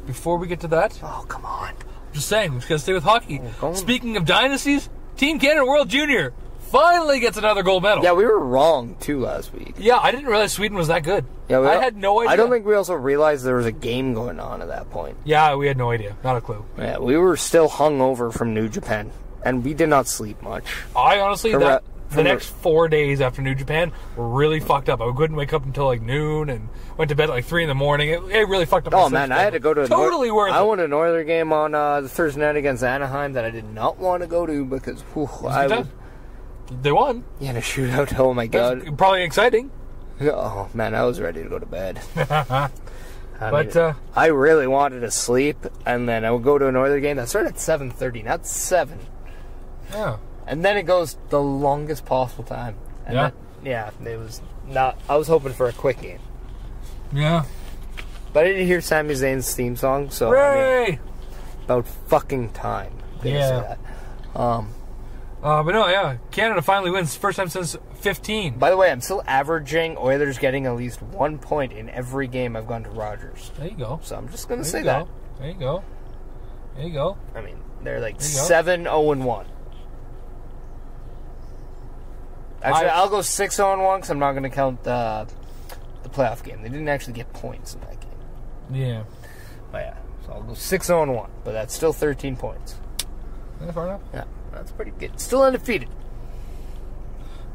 Speaker 3: Before we get to that,
Speaker 2: Oh, come on.
Speaker 3: just saying, we just got to stay with hockey.
Speaker 2: go on.
Speaker 3: Speaking of dynasties, Team Canada World Junior finally gets another gold medal.
Speaker 2: Yeah, we were wrong, too, last week.
Speaker 3: Yeah, I didn't realize Sweden was that good.
Speaker 2: Yeah,
Speaker 3: I had no idea.
Speaker 2: I don't think we also realized there was a game going on at that point.
Speaker 3: Yeah, we had no idea. Not a clue.
Speaker 2: Yeah, we were still hungover from New Japan, and we did not sleep much.
Speaker 3: I honestly,
Speaker 2: From
Speaker 3: the next 4 days after New Japan were really fucked up. I couldn't wake up until like noon and went to bed at like 3 in the morning. It really fucked up.
Speaker 2: Oh, man, I had to go to...
Speaker 3: Totally worth it.
Speaker 2: I went to an Oilers game on the Thursday night against Anaheim that I did not want to go to because...
Speaker 3: They won.
Speaker 2: Yeah, in a shootout. Oh, my God.
Speaker 3: That's probably exciting.
Speaker 2: Oh, man, I was ready to go to bed.
Speaker 3: But
Speaker 2: I really wanted to sleep, and then I would go to an Oilers game that started at 7:30, not 7.
Speaker 3: yeah.
Speaker 2: And then it goes the longest possible time. And it was not... I was hoping for a quick game.
Speaker 3: Yeah.
Speaker 2: But I didn't hear Sami Zayn's theme song, so...
Speaker 3: Hooray!
Speaker 2: I mean, about fucking time.
Speaker 3: Yeah. But no, yeah. Canada finally wins. First time since 15.
Speaker 2: By the way, I'm still averaging Oilers getting at least 1 point in every game I've gone to Rogers.
Speaker 3: There you go.
Speaker 2: So I'm just going to say that.
Speaker 3: There you go. There you go.
Speaker 2: I mean, they're like
Speaker 3: There you go.
Speaker 2: 7-0-1. Actually, I'll go 6-0-1 because I'm not going to count the playoff game. They didn't actually get points in that game.
Speaker 3: Yeah.
Speaker 2: But yeah, so I'll go 6-0-1, but that's still 13 points.
Speaker 3: Yeah, fair enough.
Speaker 2: Yeah, that's pretty good. Still undefeated.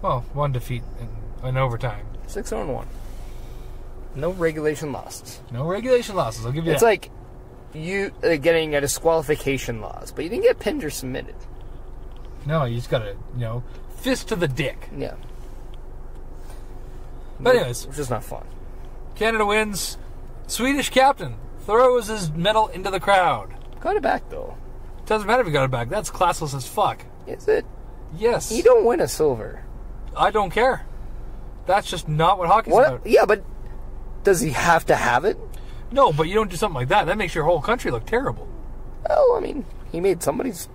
Speaker 3: Well, 1 defeat in overtime.
Speaker 2: 6-0-1. No regulation losses.
Speaker 3: No regulation losses. I'll give you
Speaker 2: It's
Speaker 3: that.
Speaker 2: like you getting a disqualification loss, but you didn't get pinned or submitted.
Speaker 3: No, you just gotta, fist to the dick.
Speaker 2: Yeah.
Speaker 3: But anyways,
Speaker 2: Which is not fun.
Speaker 3: Canada wins. Swedish captain throws his medal into the crowd.
Speaker 2: Got it back, though.
Speaker 3: Doesn't matter if he got it back. That's classless as fuck.
Speaker 2: Is it?
Speaker 3: Yes.
Speaker 2: You don't win a silver.
Speaker 3: I don't care. That's just not what hockey's about.
Speaker 2: Yeah, but does he have to have it?
Speaker 3: No, but you don't do something like that. That makes your whole country look terrible.
Speaker 2: Oh, I mean, he made somebody's,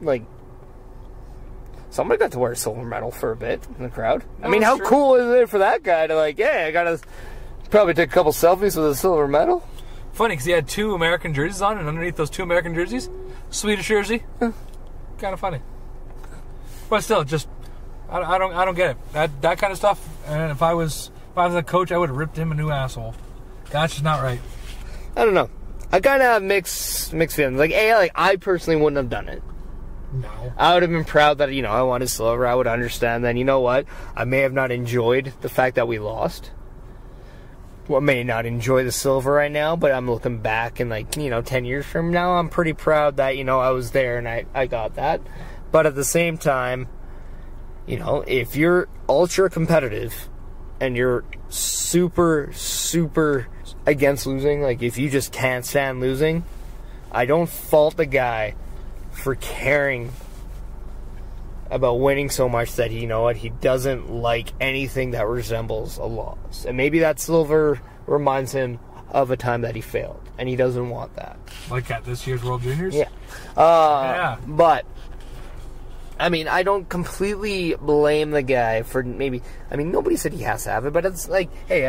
Speaker 2: somebody got to wear a silver medal for a bit in the crowd. I mean, how cool is it for that guy to, I gotta probably take a couple selfies with a silver medal?
Speaker 3: Funny, because he had 2 American jerseys on, and underneath those 2 American jerseys, Swedish jersey. Kind of funny. But still, just, I don't get it. That kind of stuff, and if I was a coach, I would have ripped him a new asshole. That's just not right.
Speaker 2: I don't know. I kind of have mixed feelings. I personally wouldn't have done it.
Speaker 3: No.
Speaker 2: I would have been proud that, I wanted silver. I would understand then, you know what? I may have not enjoyed the fact that we lost. Well, I may not enjoy the silver right now, but I'm looking back and 10 years from now, I'm pretty proud that, I was there and I got that. But at the same time, if you're ultra competitive and you're super, super against losing, if you just can't stand losing, I don't fault the guy for caring about winning so much that he doesn't like anything that resembles a loss. And maybe that silver reminds him of a time that he failed, and he doesn't want that.
Speaker 3: Like at this year's World Juniors?
Speaker 2: Yeah.
Speaker 3: Yeah.
Speaker 2: But, I mean, I don't completely blame the guy for nobody said he has to have it, but it's hey,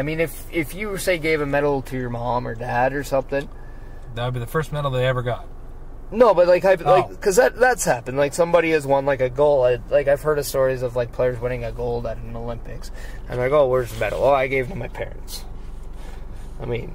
Speaker 2: if you, say, gave a medal to your mom or dad or something.
Speaker 3: That would be the first medal they ever got.
Speaker 2: No, but like, because that's happened. Like, somebody has won like a gold. Like, I've heard of stories of like players winning a gold at an Olympics. I'm like, oh, where's the medal? Oh, I gave it to my parents. I mean,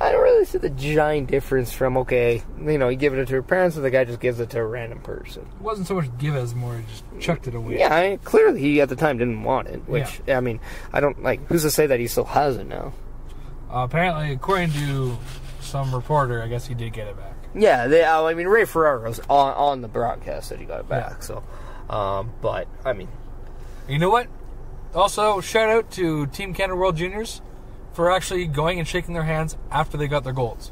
Speaker 2: I don't really see the giant difference from, okay, you know, you give it to your parents, and the guy just gives it to a random person.
Speaker 3: It wasn't so much give as more just chucked it away.
Speaker 2: Yeah, clearly he at the time didn't want it. Which I mean, I don't like. Who's to say that he still has it now?
Speaker 3: Apparently, according to some reporter, I guess he did get it back.
Speaker 2: Yeah, I mean, Ray Ferraro was on the broadcast that he got it back. Yeah. So, but I mean,
Speaker 3: you know what? Also, shout out to Team Canada World Juniors for actually going and shaking their hands after they got their golds.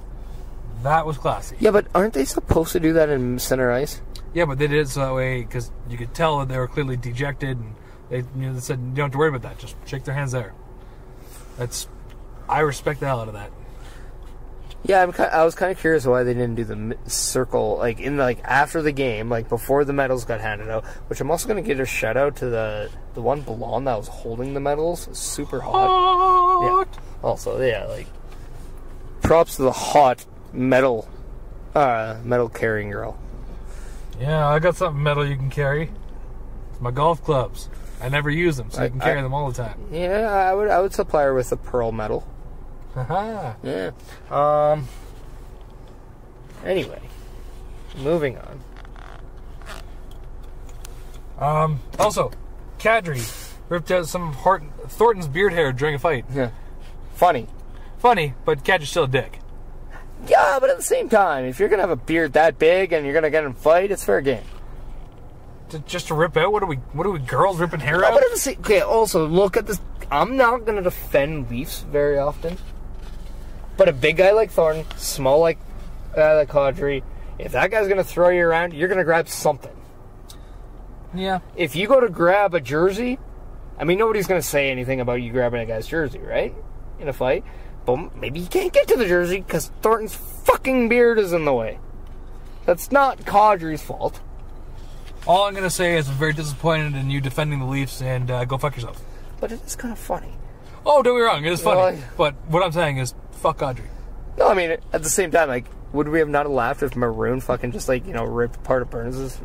Speaker 3: That was classy.
Speaker 2: Yeah, but aren't they supposed to do that in center ice?
Speaker 3: Yeah, but they did it so that way because you could tell that they were clearly dejected, and they said you don't have to worry about that. Just shake their hands there. I respect the hell out of that.
Speaker 2: Yeah, I was kind of curious why they didn't do the circle, like, after the game, like, before the medals got handed out, which I'm also going to give a shout-out to the one blonde that was holding the medals. Super hot. Yeah. Also, yeah, like, props to the hot medal carrying girl.
Speaker 3: Yeah, I got something metal you can carry. It's my golf clubs. I never use them, so you can carry them all the time.
Speaker 2: Yeah, I would supply her with a pearl medal.
Speaker 3: Haha.
Speaker 2: Yeah. Anyway, moving on.
Speaker 3: Also, Kadri ripped out some of Thornton's beard hair during a fight.
Speaker 2: Yeah. Funny,
Speaker 3: but Kadri's still a dick.
Speaker 2: Yeah, but at the same time, if you're gonna have a beard that big and you're gonna get in a fight, it's fair game.
Speaker 3: Just to rip out? What are we girls ripping hair out?
Speaker 2: But at the same, okay, also look at this. I'm not gonna defend Leafs very often. But a big guy like Thornton, small like Kadri, if that guy's going to throw you around, you're going to grab something.
Speaker 3: Yeah.
Speaker 2: If you go to grab a jersey, I mean, nobody's going to say anything about you grabbing a guy's jersey, right? In a fight. But maybe you can't get to the jersey because Thornton's fucking beard is in the way. That's not Kadri's fault.
Speaker 3: All I'm going to say is I'm very disappointed in you defending the Leafs, and go fuck yourself.
Speaker 2: But it is kind of funny.
Speaker 3: Oh, don't be wrong, it is funny. But what I'm saying is, fuck Kadri.
Speaker 2: No, I mean, at the same time, like, would we have not laughed if Maroon fucking just, like, you know, ripped part of Burns'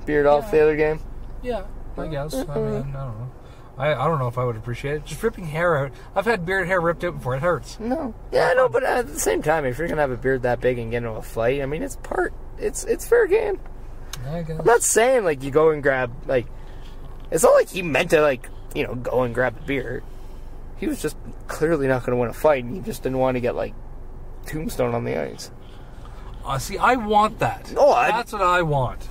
Speaker 2: beard off the other game?
Speaker 3: Yeah, I guess. I mean, I don't know. I don't know if I would appreciate it. Just ripping hair out. I've had beard hair ripped out before. It hurts.
Speaker 2: No. Yeah, no, but at the same time, if you're going to have a beard that big and get into a fight, I mean, it's fair game.
Speaker 3: I guess.
Speaker 2: I'm not saying, like, you go and grab, like, it's not like he meant to, like, you know, go and grab the beard. He was just clearly not going to win a fight, and he just didn't want to get, like, tombstone on the ice.
Speaker 3: See, I want that.
Speaker 2: No,
Speaker 3: that's what I want.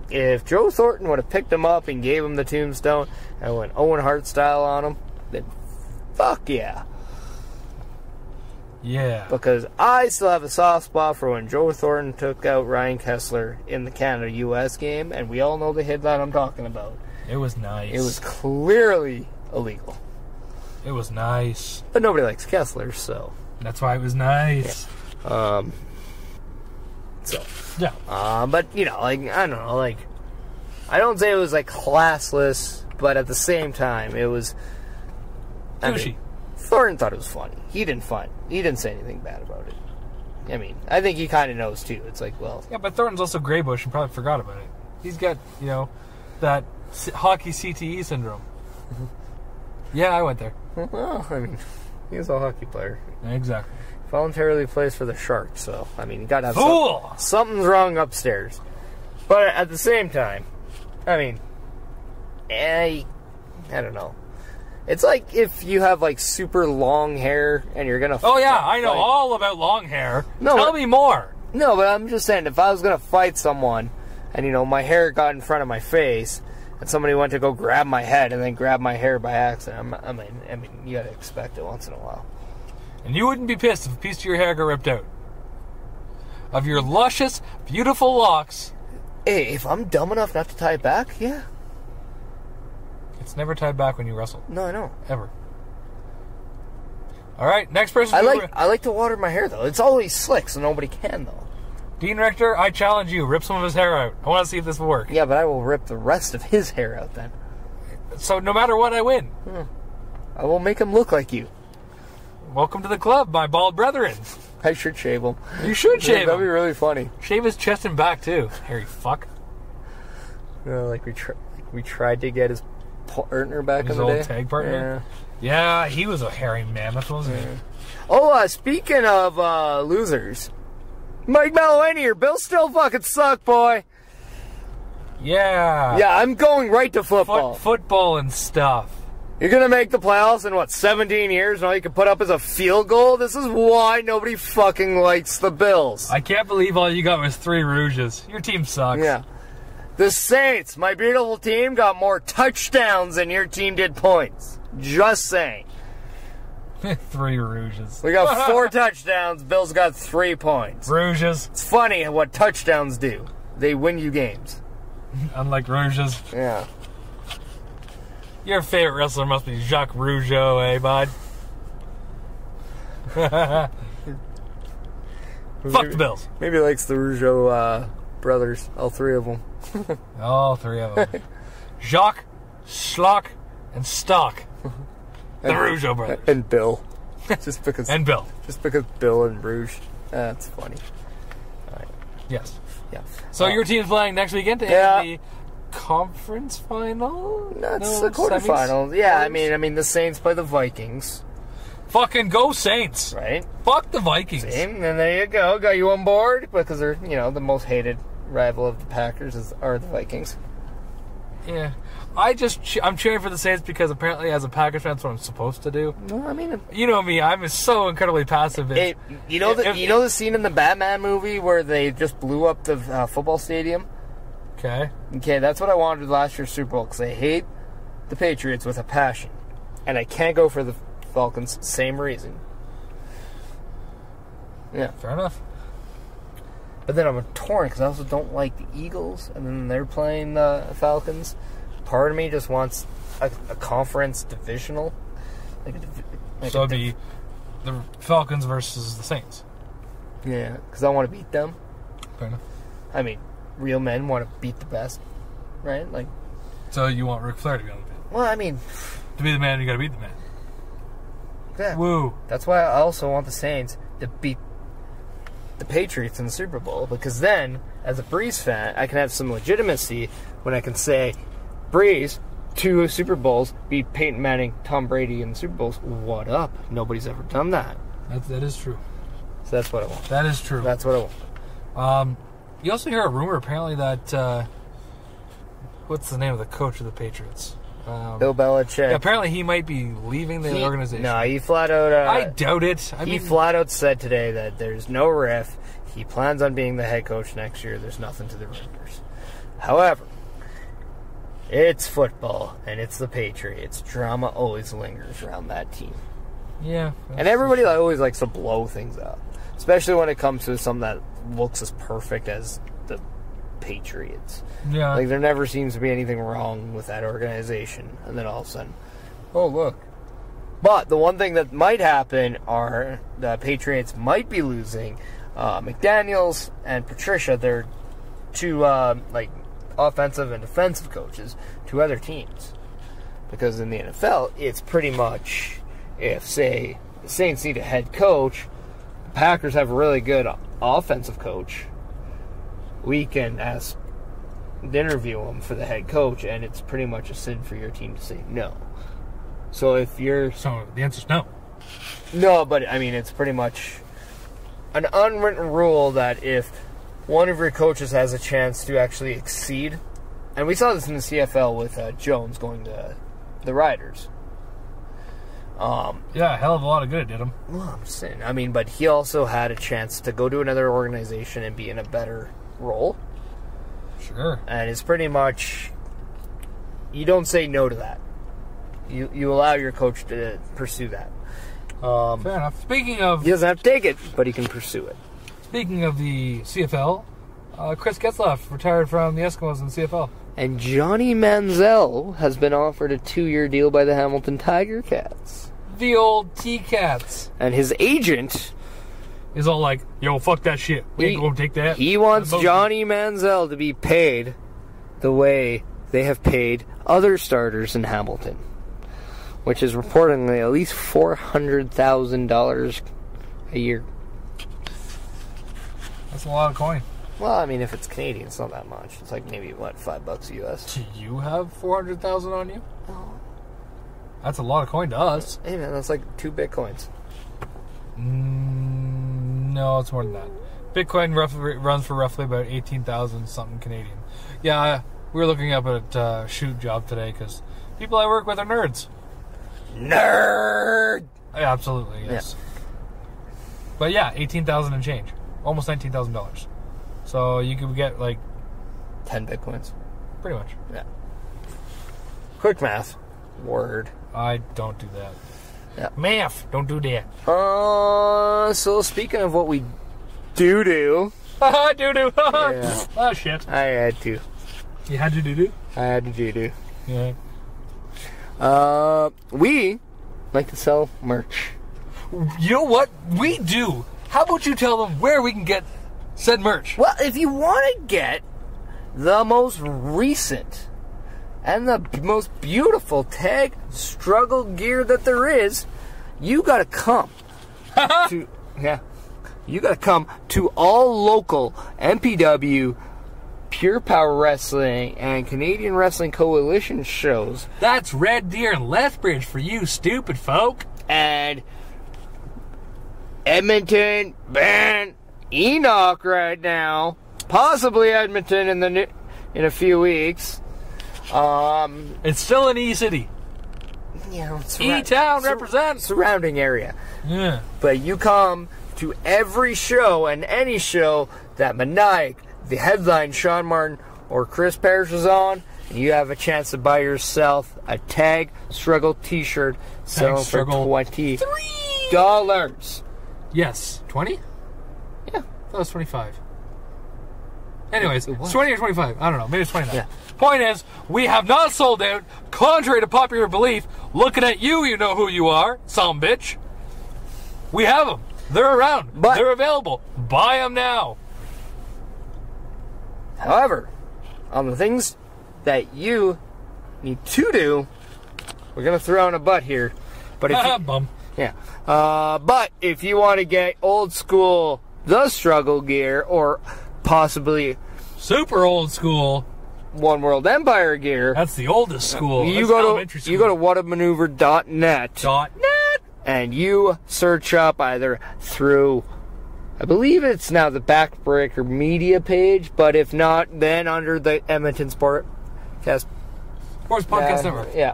Speaker 2: If Joe Thornton would have picked him up and gave him the tombstone and went Owen Hart style on him, then fuck yeah.
Speaker 3: Yeah.
Speaker 2: Because I still have a soft spot for when Joe Thornton took out Ryan Kessler in the Canada-US game, and we all know the headline I'm talking about.
Speaker 3: It was nice.
Speaker 2: It was clearly illegal.
Speaker 3: It was nice.
Speaker 2: But nobody likes Kessler, so...
Speaker 3: That's why it was nice.
Speaker 2: Yeah.
Speaker 3: Yeah.
Speaker 2: But, you know, like, I don't know, like... I don't say it was, like, classless, but at the same time, it was... I mean, Thornton thought it was funny. He didn't say anything bad about it. I mean, I think he kind of knows, too. It's like, well...
Speaker 3: Yeah, but Thornton's also Greybush and probably forgot about it. He's got, you know, that hockey CTE syndrome. Yeah, I went there.
Speaker 2: Well, I mean, he's a hockey player.
Speaker 3: Exactly.
Speaker 2: Voluntarily plays for the Sharks, so, I mean, you gotta have
Speaker 3: Fool!
Speaker 2: Something's wrong upstairs. But at the same time, I mean, I don't know. It's like if you have, like, super long hair and you're gonna
Speaker 3: Oh, yeah, I know all about long hair. Tell me more.
Speaker 2: No, but I'm just saying, if I was gonna fight someone and, you know, my hair got in front of my face and somebody went to go grab my head and then grab my hair by accident, I mean, you gotta expect it once in a while.
Speaker 3: And you wouldn't be pissed if a piece of your hair got ripped out. Of your luscious, beautiful locks.
Speaker 2: Hey, if I'm dumb enough not to tie it back, yeah.
Speaker 3: It's never tied back when you wrestle.
Speaker 2: No, I know.
Speaker 3: Ever. Alright, next person.
Speaker 2: I like to water my hair, though. It's always slick, so nobody can, though.
Speaker 3: Dean Richter, I challenge you. Rip some of his hair out. I want to see if this will work.
Speaker 2: Yeah, but I will rip the rest of his hair out then.
Speaker 3: So no matter what, I win.
Speaker 2: I will make him look like you.
Speaker 3: Welcome to the club, my bald brethren.
Speaker 2: I should shave him.
Speaker 3: You should shave
Speaker 2: That'd be
Speaker 3: him.
Speaker 2: really funny.
Speaker 3: Shave his chest and back, too. Hairy fuck.
Speaker 2: Like we tried to get his partner back
Speaker 3: His
Speaker 2: in the day.
Speaker 3: old tag partner? Yeah, he was a hairy mammoth, wasn't he?
Speaker 2: Oh, speaking of losers, Mike Maloney, your Bills still fucking suck, boy.
Speaker 3: Yeah.
Speaker 2: Yeah, I'm going right to football.
Speaker 3: Football and stuff.
Speaker 2: You're going to make the playoffs in, 17 years? And all you can put up is a field goal? This is why nobody fucking likes the Bills.
Speaker 3: I can't believe all you got was 3 rouges. Your team sucks.
Speaker 2: Yeah. The Saints, my beautiful team, got more touchdowns than your team did points. Just saying.
Speaker 3: 3 rouges.
Speaker 2: We got 4 touchdowns. Bills got 3 points.
Speaker 3: Rouges.
Speaker 2: It's funny what touchdowns do. They win you games.
Speaker 3: Unlike rouges.
Speaker 2: Yeah.
Speaker 3: Your favorite wrestler must be Jacques Rougeau, eh, bud? Fuck the Bills.
Speaker 2: Maybe he likes the Rougeau brothers, all 3 of them.
Speaker 3: All 3 of them. Jacques, Schlock, and Stock. The Rougeau brothers.
Speaker 2: And Bill. Just because.
Speaker 3: And Bill.
Speaker 2: Just because Bill and Rouge. That's funny. All right.
Speaker 3: Yes.
Speaker 2: Yeah.
Speaker 3: So your team's playing next weekend in the conference final?
Speaker 2: That's the quarterfinals. Yeah, I mean, the Saints play the Vikings.
Speaker 3: Fucking go Saints.
Speaker 2: Right?
Speaker 3: Fuck the Vikings.
Speaker 2: And there you go. Got you on board because they're, the most hated rival of the Packers are the Vikings.
Speaker 3: Yeah. I'm cheering for the Saints because apparently as a Packers fan that's what I'm supposed to do.
Speaker 2: No, I mean...
Speaker 3: You know me, I'm so incredibly passive.
Speaker 2: You know the scene in the Batman movie where they just blew up the football stadium?
Speaker 3: Okay,
Speaker 2: that's what I wanted last year's Super Bowl because I hate the Patriots with a passion. And I can't go for the Falcons, same reason. Yeah.
Speaker 3: Fair enough.
Speaker 2: But then I'm torn because I also don't like the Eagles, and then they're playing the Falcons. Part of me just wants a conference divisional.
Speaker 3: So it'd be the Falcons versus the Saints.
Speaker 2: Yeah, because I want to beat them.
Speaker 3: Fair enough.
Speaker 2: I mean, real men want to beat the best, right?
Speaker 3: So you want Ric Flair to be on the field?
Speaker 2: Well, I mean...
Speaker 3: To be the man, you got to beat the man.
Speaker 2: Yeah.
Speaker 3: Woo.
Speaker 2: That's why I also want the Saints to beat the Patriots in the Super Bowl, because then, as a Breeze fan, I can have some legitimacy when I can say, Breeze, 2 Super Bowls, beat Peyton Manning, Tom Brady in the Super Bowls. What up? Nobody's ever done that.
Speaker 3: That is true.
Speaker 2: So that's what I want.
Speaker 3: That is true.
Speaker 2: That's what I want.
Speaker 3: You also hear a rumor apparently that what's the name of the coach of the Patriots?
Speaker 2: Bill Belichick.
Speaker 3: Yeah, apparently he might be leaving the organization.
Speaker 2: No, he flat out...
Speaker 3: I doubt it.
Speaker 2: He flat out said today that there's no riff. He plans on being the head coach next year. There's nothing to the rumors. However, it's football, and it's the Patriots. Drama always lingers around that team.
Speaker 3: Yeah.
Speaker 2: And everybody always likes to blow things up. Especially when it comes to something that looks as perfect as the Patriots.
Speaker 3: Yeah.
Speaker 2: There never seems to be anything wrong with that organization. And then all of a sudden, oh, look. But the one thing that might happen are the Patriots might be losing McDaniels and Patricia. They're 2, offensive and defensive coaches to other teams. Because in the NFL, it's pretty much, if, say, the Saints need a head coach, the Packers have a really good offensive coach, we can interview him for the head coach, and it's pretty much a sin for your team to say no. So if you're...
Speaker 3: So the answer's no.
Speaker 2: No, but, I mean, it's pretty much an unwritten rule that if one of your coaches has a chance to actually exceed, and we saw this in the CFL with Jones going to the Riders.
Speaker 3: Yeah, a hell of a lot of good it did him.
Speaker 2: Well, I'm saying, I mean, but he also had a chance to go to another organization and be in a better role.
Speaker 3: Sure.
Speaker 2: And it's pretty much, you don't say no to that. You allow your coach to pursue that.
Speaker 3: Fair enough. Speaking of...
Speaker 2: He doesn't have to take it, but he can pursue it.
Speaker 3: Speaking of the CFL, Chris Getzlaff retired from the Eskimos in the CFL.
Speaker 2: And Johnny Manziel has been offered a 2-year deal by the Hamilton Tiger Cats.
Speaker 3: The old T-Cats.
Speaker 2: And his agent
Speaker 3: is all like, yo, fuck that shit. We ain't gonna take that.
Speaker 2: He wants Johnny Manziel to be paid the way they have paid other starters in Hamilton, which is reportedly at least $400,000 a year.
Speaker 3: a lot of coin.
Speaker 2: Well, I mean, if it's Canadian, it's not that much. It's like maybe, what, $5 US?
Speaker 3: Do you have 400,000 on you?
Speaker 2: Oh.
Speaker 3: That's a lot of coin to us.
Speaker 2: Hey, man, that's like 2 Bitcoins.
Speaker 3: No, it's more than that. Bitcoin runs for roughly about 18,000 something Canadian. Yeah, we were looking up at a shoot job today because people I work with are nerds.
Speaker 2: Nerd!
Speaker 3: Yeah, absolutely, yes. Yeah. But yeah, 18,000 and change. Almost $19,000. So you could get like
Speaker 2: 10 Bitcoins.
Speaker 3: Pretty much.
Speaker 2: Yeah. Quick math. Word.
Speaker 3: I don't do that.
Speaker 2: Yeah.
Speaker 3: Math. Don't do that.
Speaker 2: So speaking of what we do.
Speaker 3: Haha, do.
Speaker 2: Yeah.
Speaker 3: Oh, shit.
Speaker 2: I had to.
Speaker 3: You had to do?
Speaker 2: I had to do.
Speaker 3: Yeah.
Speaker 2: We like to sell merch.
Speaker 3: You know what? We do. How about you tell them where we can get said merch?
Speaker 2: Well, if you want to get the most recent and the most beautiful tag struggle gear that there is, you gotta come to you gotta come to all local MPW, Pure Power Wrestling, and Canadian Wrestling Coalition shows.
Speaker 3: That's Red Deer and Lethbridge for you stupid folk.
Speaker 2: And Edmonton, Ben, Enoch right now, possibly Edmonton in a few weeks.
Speaker 3: It's still an E-city.
Speaker 2: Yeah,
Speaker 3: E-town represents.
Speaker 2: Surrounding area.
Speaker 3: Yeah.
Speaker 2: But you come to every show and any show that Meniac, the headline Shaun Martens, or Chris Perish is on, and you have a chance to buy yourself a Tag Struggle t-shirt selling for $20.
Speaker 3: Yes. 20?
Speaker 2: Yeah.
Speaker 3: I thought it was 25. Anyways, it's 20 or 25. I don't know. Maybe it's 29.
Speaker 2: Yeah.
Speaker 3: Point is, we have not sold out, contrary to popular belief. Looking at you, you know who you are, some bitch. We have them. They're around.
Speaker 2: But
Speaker 3: they're available. Buy them now.
Speaker 2: However, on the things that you need to do, we're going to throw in a butt here. But if you,
Speaker 3: bum.
Speaker 2: Yeah. But if you want to get old school The Struggle gear, or possibly
Speaker 3: super old school
Speaker 2: One World Empire gear,
Speaker 3: that's the oldest school.
Speaker 2: You go to whatamaneuver.net. And you search up either through, I believe it's now the Backbreaker Media page, but if not, then under the Edmonton Sports
Speaker 3: Podcast Network.
Speaker 2: Yeah.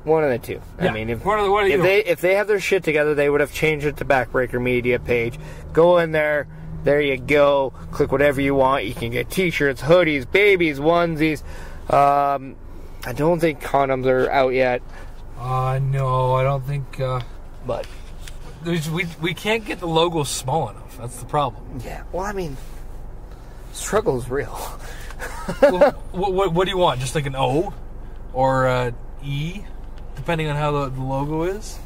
Speaker 2: One of the two.
Speaker 3: Yeah.
Speaker 2: I mean, if they have their shit together, they would have changed it to Backbreaker Media page. Go in there. There you go. Click whatever you want. You can get t-shirts, hoodies, babies, onesies. I don't think condoms are out yet.
Speaker 3: No, I don't think.
Speaker 2: But
Speaker 3: we can't get the logo small enough. That's the problem.
Speaker 2: Yeah. Well, I mean, struggle is real.
Speaker 3: Well, what do you want? Just like an O or E, depending on how the logo is.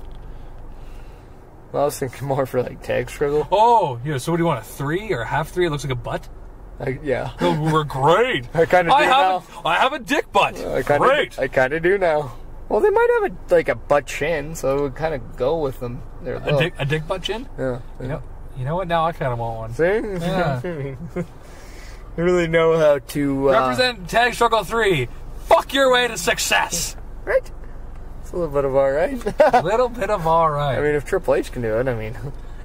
Speaker 2: Well, I was thinking more for like tag struggle.
Speaker 3: Oh, yeah. So what do you want? A 3 or a half 3? It looks like a butt.
Speaker 2: Yeah.
Speaker 3: Oh, we're great.
Speaker 2: I kind of do now.
Speaker 3: I have a dick butt.
Speaker 2: Great. I kind of do now. Well, they might have a butt chin, so it would kind of go with them.
Speaker 3: A dick butt chin?
Speaker 2: Yeah.
Speaker 3: You know what? Now I kind of want one.
Speaker 2: See?
Speaker 3: Yeah.
Speaker 2: You really know how to
Speaker 3: represent Tag Struggle 3. Fuck your way to success.
Speaker 2: Right? It's a little bit of alright.
Speaker 3: A little bit of alright.
Speaker 2: I mean, if Triple H can do it, I mean.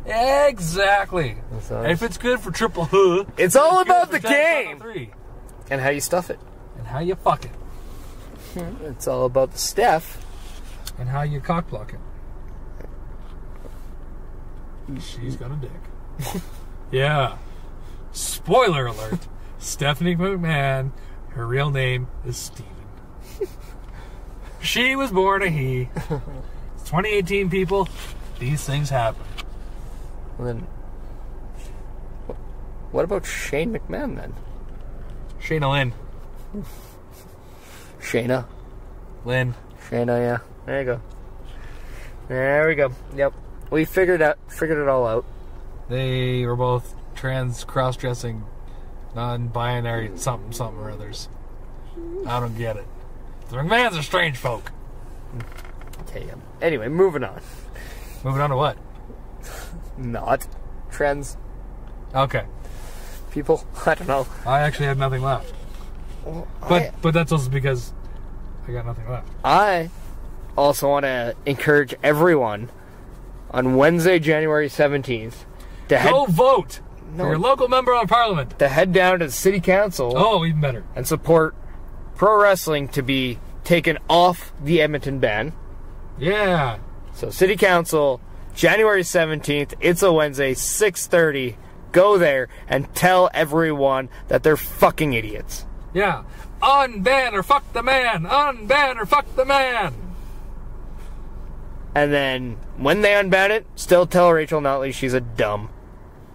Speaker 3: Exactly. And if it's good for Triple H,
Speaker 2: it's all about the game. And how you stuff it.
Speaker 3: And how you fuck it.
Speaker 2: It's all about the Steph.
Speaker 3: And how you cock block it. She's got a dick. Yeah. Spoiler alert. Stephanie McMahon, her real name is Steven. She was born a he. It's 2018, people. These things happen.
Speaker 2: Well, then, what about Shane McMahon then?
Speaker 3: Shayna Lynn.
Speaker 2: Shayna.
Speaker 3: Lynn.
Speaker 2: Shayna, yeah. There you go. There we go. Yep. We figured it all out.
Speaker 3: They were both trans, cross-dressing, non-binary, something or others. I don't get it. The McMahons are strange folk.
Speaker 2: Okay, anyway, moving on.
Speaker 3: Moving on to what?
Speaker 2: Not trends.
Speaker 3: Okay.
Speaker 2: people. I don't know.
Speaker 3: I actually have nothing left.
Speaker 2: Well,
Speaker 3: But that's also because I got nothing left.
Speaker 2: I also want to encourage everyone on Wednesday, January 17th to
Speaker 3: Go vote for your local member of parliament.
Speaker 2: to head down to the city council
Speaker 3: Oh, even better.
Speaker 2: and support pro wrestling to be taken off the Edmonton ban.
Speaker 3: Yeah.
Speaker 2: So city council, January 17th, it's a Wednesday, 6:30. Go there and tell everyone that they're fucking idiots.
Speaker 3: Yeah. Unban or fuck the man. Unban or fuck the man.
Speaker 2: And then when they unban it, still tell Rachel Notley she's a dumb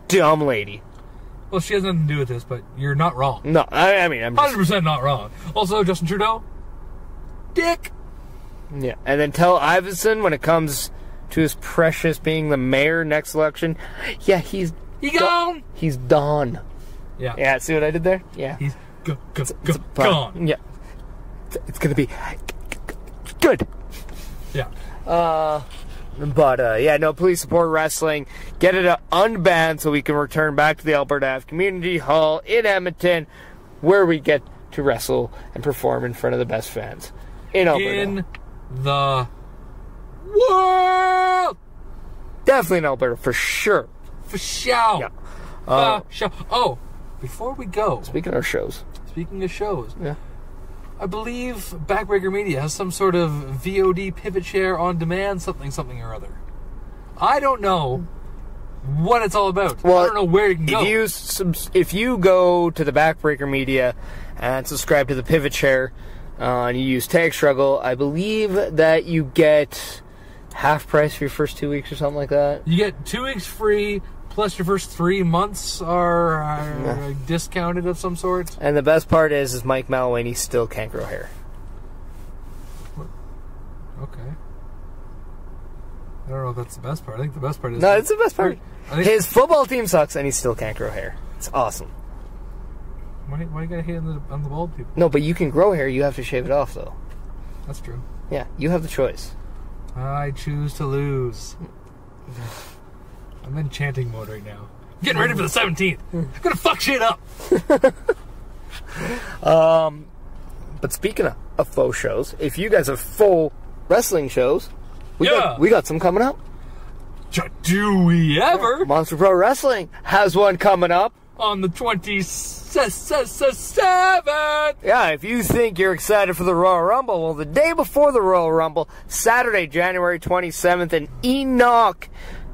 Speaker 2: lady.
Speaker 3: Well, she has nothing to do with this, but you're not wrong.
Speaker 2: No, I mean, I'm just...
Speaker 3: 100% not wrong. Also, Justin Trudeau, dick.
Speaker 2: Yeah, and then tell Iverson when it comes to his precious being the mayor next election, yeah, he's...
Speaker 3: He gone.
Speaker 2: He's done.
Speaker 3: Yeah.
Speaker 2: Yeah, see what I did there? Yeah.
Speaker 3: He's gone.
Speaker 2: Yeah. It's gonna be good.
Speaker 3: Yeah.
Speaker 2: But yeah, no, please support wrestling. Get it unbanned so we can return back to the Alberta Ave Community Hall in Edmonton, where we get to wrestle and perform in front of the best fans in Alberta.
Speaker 3: In the world.
Speaker 2: Definitely in Alberta, for sure.
Speaker 3: For sure.
Speaker 2: Yeah.
Speaker 3: Sure. Oh, before we go,
Speaker 2: Speaking of shows.
Speaker 3: speaking of shows,
Speaker 2: Yeah.
Speaker 3: I believe Backbreaker Media has some sort of VOD pivot share on demand, something or other. I don't know what it's all about.
Speaker 2: Well,
Speaker 3: I don't know where you can go.
Speaker 2: If you go to the Backbreaker Media and subscribe to the Pivot Share, and you use Tag Struggle, I believe that you get half price for your first 2 weeks or something like that.
Speaker 3: You get 2 weeks free, plus your first 3 months are discounted of some sort.
Speaker 2: And the best part is Mike Malwani still can't grow hair.
Speaker 3: Okay. I don't know if that's the best part. I think the best part is...
Speaker 2: No, it's the best part.
Speaker 3: I think-
Speaker 2: His football team sucks, and he still can't grow hair. It's awesome.
Speaker 3: Why you gotta hate on the bald people?
Speaker 2: No, but you can grow hair. You have to shave it off, though.
Speaker 3: That's true.
Speaker 2: Yeah, you have the choice.
Speaker 3: I choose to lose. I'm in chanting mode right now. Getting ready for the 17th. I'm gonna fuck shit up.
Speaker 2: But speaking of faux shows, if you guys have full wrestling shows, we got some coming up.
Speaker 3: Do we ever?
Speaker 2: Monster Pro Wrestling has one coming up.
Speaker 3: On the 27th.
Speaker 2: Yeah, if you think you're excited for the Royal Rumble, well, the day before the Royal Rumble, Saturday, January 27th, in Enoch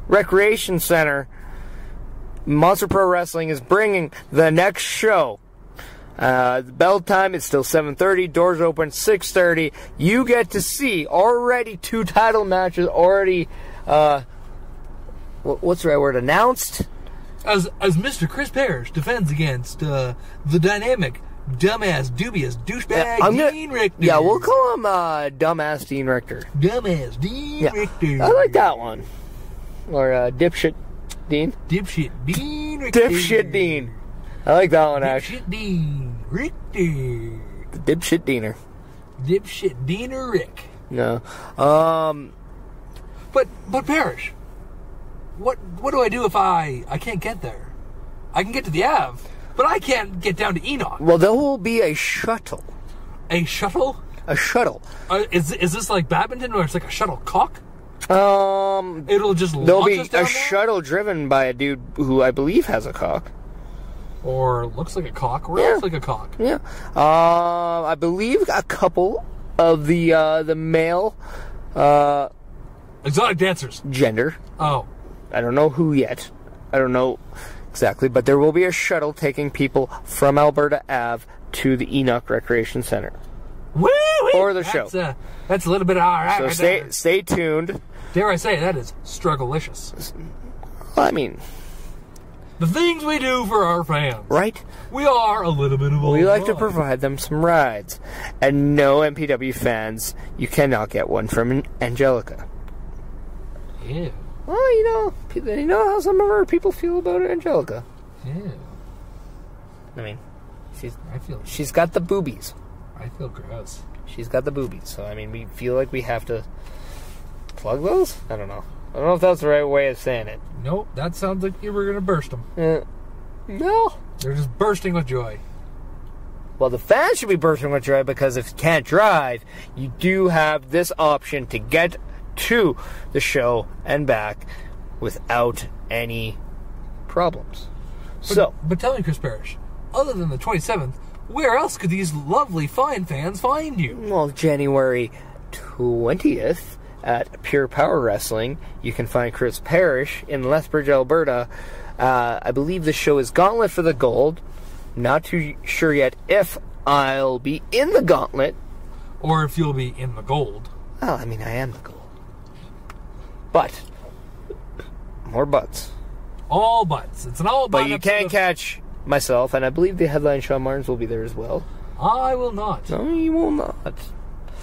Speaker 2: Recreation Center, Monster Pro Wrestling is bringing the next show. The bell time is still 7:30. Doors open 6:30. You get to see already 2 title matches already. What's the right word? Announced.
Speaker 3: As Mr. Chris Perish defends against the dynamic, dumbass, dubious, douchebag Dean Richter.
Speaker 2: Yeah, we'll call him dumbass Dean Richter.
Speaker 3: Dumbass Dean Richter.
Speaker 2: I like that one. Or dipshit Dean.
Speaker 3: Dipshit Dean Richter.
Speaker 2: Dipshit Dean. I like that one, actually.
Speaker 3: Dipshit Dean Richter.
Speaker 2: The dipshit Deaner.
Speaker 3: Dipshit Deaner Rick.
Speaker 2: No.
Speaker 3: But Perish, what do I do if I can't get there? I can get to the Ave, but I can't get down to Enoch.
Speaker 2: Well, there will be a shuttle.
Speaker 3: A shuttle?
Speaker 2: A shuttle.
Speaker 3: Is this like badminton, or it's like a shuttlecock?
Speaker 2: There'll
Speaker 3: It'll just
Speaker 2: be
Speaker 3: launch us down
Speaker 2: a
Speaker 3: there?
Speaker 2: shuttle driven by a dude who I believe has a cock.
Speaker 3: Or looks like a cock, or
Speaker 2: Yeah.
Speaker 3: looks like a cock.
Speaker 2: Yeah. I believe a couple of the male
Speaker 3: Exotic dancers.
Speaker 2: gender.
Speaker 3: Oh.
Speaker 2: I don't know who yet. I don't know exactly, but there will be a shuttle taking people from Alberta Ave to the Enoch Recreation Center.
Speaker 3: Woo-wee!
Speaker 2: Or the show.
Speaker 3: That's a little bit alright.
Speaker 2: So
Speaker 3: right
Speaker 2: stay tuned.
Speaker 3: Dare I say, that is strugglelicious.
Speaker 2: I mean,
Speaker 3: The things we do for our fans.
Speaker 2: right?
Speaker 3: We are a little bit of a
Speaker 2: We like to provide them some rides. And no MPW fans, you cannot get one from Angelica.
Speaker 3: Yeah.
Speaker 2: Well, you know how some of our people feel about Angelica.
Speaker 3: Yeah.
Speaker 2: I mean, she's
Speaker 3: I
Speaker 2: got the boobies.
Speaker 3: feel gross.
Speaker 2: She's got the boobies. So, I mean, we feel like we have to plug those? I don't know. I don't know if that's the right way of saying it.
Speaker 3: Nope, that sounds like you were gonna burst them.
Speaker 2: No.
Speaker 3: They're just bursting with joy.
Speaker 2: Well, the fans should be bursting with joy because if you can't drive, you do have this option to get to the show and back without any problems.
Speaker 3: But tell me, Chris Perish, other than the 27th, where else could these lovely fine fans find you?
Speaker 2: Well, January 20th at Pure Power Wrestling, you can find Chris Perish in Lethbridge, Alberta. I believe the show is Gauntlet for the Gold. Not too sure yet if I'll be in the Gauntlet.
Speaker 3: Or if you'll be in the gold.
Speaker 2: Well, I mean, I am the gold. But, more butts.
Speaker 3: All butts. It's an all butt.
Speaker 2: But you can catch myself, and I believe the headline Shaun Martens will be there as well.
Speaker 3: I will not.
Speaker 2: No, you will not.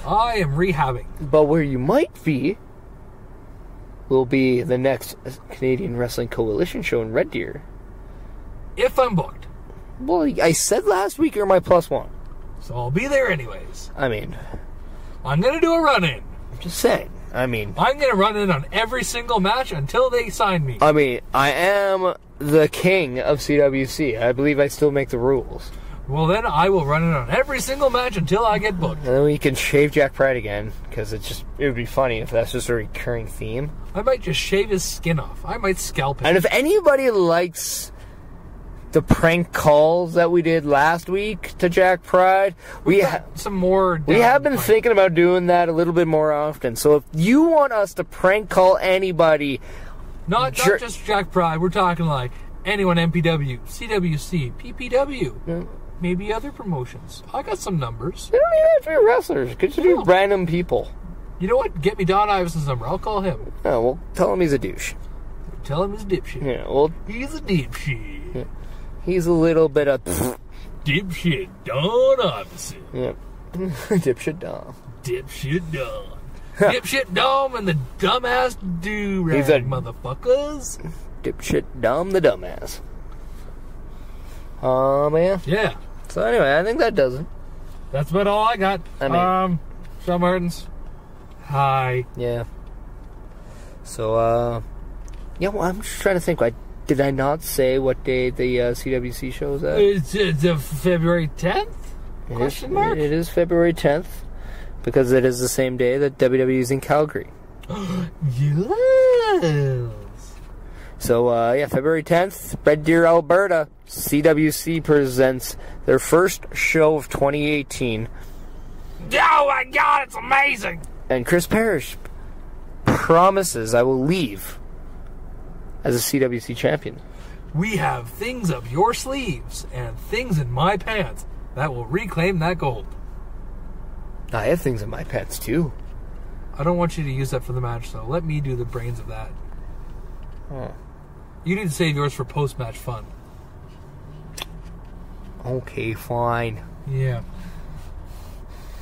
Speaker 3: I am rehabbing.
Speaker 2: But where you might be will be the next Canadian Wrestling Coalition show in Red Deer.
Speaker 3: If I'm booked.
Speaker 2: Well, I said last week you're my +1.
Speaker 3: So I'll be there anyways.
Speaker 2: I mean,
Speaker 3: I'm going to do a run-in.
Speaker 2: I'm just saying. I mean,
Speaker 3: I'm going to run in on every single match until they sign me.
Speaker 2: I mean, I am the king of CWC. I believe I still make the rules.
Speaker 3: Well, then I will run in on every single match until I get booked.
Speaker 2: And then we can shave Jack Pride again, because it would be funny if that's just a recurring theme.
Speaker 3: I might just shave his skin off. I might scalp him.
Speaker 2: And if anybody likes the prank calls that we did last week to Jack Pride, we have been thinking about doing that a little bit more often. So if you want us to prank call anybody,
Speaker 3: not just Jack Pride, we're talking like anyone MPW, CWC, PPW, maybe other promotions. I got some numbers.
Speaker 2: They don't even have to be wrestlers. It could just be random people.
Speaker 3: You know what? Get me Don Iverson's number. I'll call him.
Speaker 2: Oh, well, tell him he's a douche.
Speaker 3: Tell him he's a dipshit.
Speaker 2: Yeah, well,
Speaker 3: he's a dipshit.
Speaker 2: Yeah. He's a little bit of
Speaker 3: dipshit Don Iverson.
Speaker 2: Yep. Dipshit Dom.
Speaker 3: Dipshit Dom. Dipshit Dom and the dumbass do-rag motherfuckers.
Speaker 2: Dipshit Dom the dumbass. Man.
Speaker 3: Yeah.
Speaker 2: So anyway, I think that does it.
Speaker 3: That's about all I got.
Speaker 2: I mean,
Speaker 3: Shaun Martens. Hi.
Speaker 2: Yeah. So, yeah, well, I'm just trying to think. Did I not say what day the CWC show is at?
Speaker 3: It's February 10th? Question mark?
Speaker 2: It is February 10th, because it is the same day that WWE is in Calgary.
Speaker 3: Yes.
Speaker 2: So, yeah, February 10th, Red Deer, Alberta, CWC presents their first show of 2018.
Speaker 3: Oh my God, it's amazing!
Speaker 2: And Chris Perish promises I will leave as a CWC champion.
Speaker 3: We have things up your sleeves and things in my pants that will reclaim that gold.
Speaker 2: I have things in my pants, too.
Speaker 3: I don't want you to use that for the match, though. Let me do the brains of that.
Speaker 2: Oh.
Speaker 3: You need to save yours for post-match fun.
Speaker 2: Okay, fine.
Speaker 3: Yeah.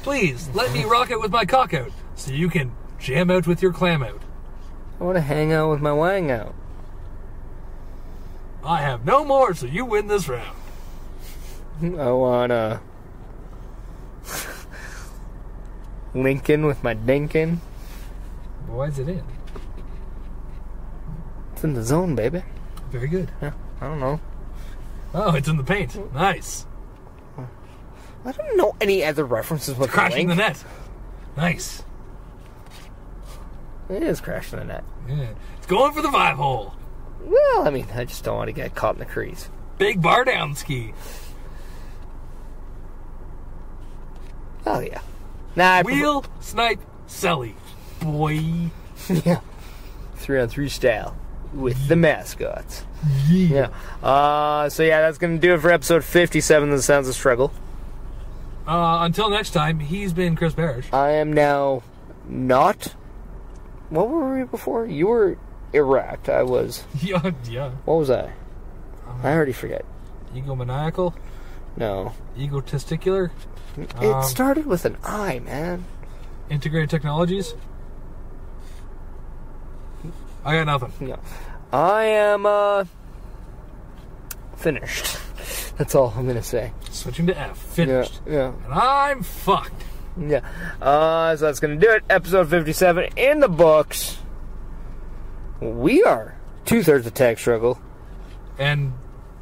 Speaker 3: Please, let me rock it with my cock out, so you can jam out with your clam out.
Speaker 2: I want to hang out with my wang out.
Speaker 3: I have no more, so you win this round.
Speaker 2: I wanna Lincoln with my dinkin.
Speaker 3: Why is it in?
Speaker 2: It's in the zone, baby.
Speaker 3: Very good.
Speaker 2: Yeah, I don't know.
Speaker 3: Oh, it's in the paint. Nice.
Speaker 2: I don't know any other references with
Speaker 3: crashing the net. Nice.
Speaker 2: It is crashing the net.
Speaker 3: Yeah. It's going for the 5-hole.
Speaker 2: Well, I mean, I just don't want to get caught in the crease.
Speaker 3: Big bar down ski.
Speaker 2: Oh, yeah. Nah,
Speaker 3: Wheel, snipe, celly. Boy.
Speaker 2: Yeah. 3-on-3 style. With the mascots.
Speaker 3: Yeah.
Speaker 2: So, yeah, that's going to do it for episode 57 of The Sounds of Struggle.
Speaker 3: Until next time, he's been Chris Perish.
Speaker 2: I am now not... What were we before? You were erect. I was...
Speaker 3: Yeah.
Speaker 2: What was I? I already forget.
Speaker 3: Egomaniacal?
Speaker 2: No.
Speaker 3: Egotesticular?
Speaker 2: It started with an I, man.
Speaker 3: Integrated Technologies? I got nothing.
Speaker 2: No. I am, finished. That's all I'm gonna say.
Speaker 3: Switching to F. Finished.
Speaker 2: Yeah.
Speaker 3: And I'm fucked.
Speaker 2: Yeah. So that's gonna do it. Episode 57 in the books. We are 2/3 of Tag Struggle.
Speaker 3: And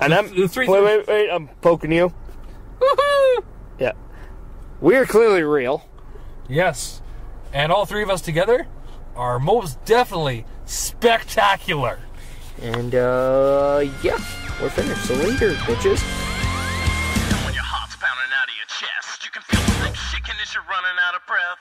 Speaker 2: And wait, I'm poking you.
Speaker 3: Woohoo!
Speaker 2: Yeah. We're clearly real.
Speaker 3: Yes. And all three of us together are most definitely spectacular.
Speaker 2: And, yeah, we're finished. So later, bitches.
Speaker 1: When your heart's pounding out of your chest, you can feel the thing shaking as you're running out of breath.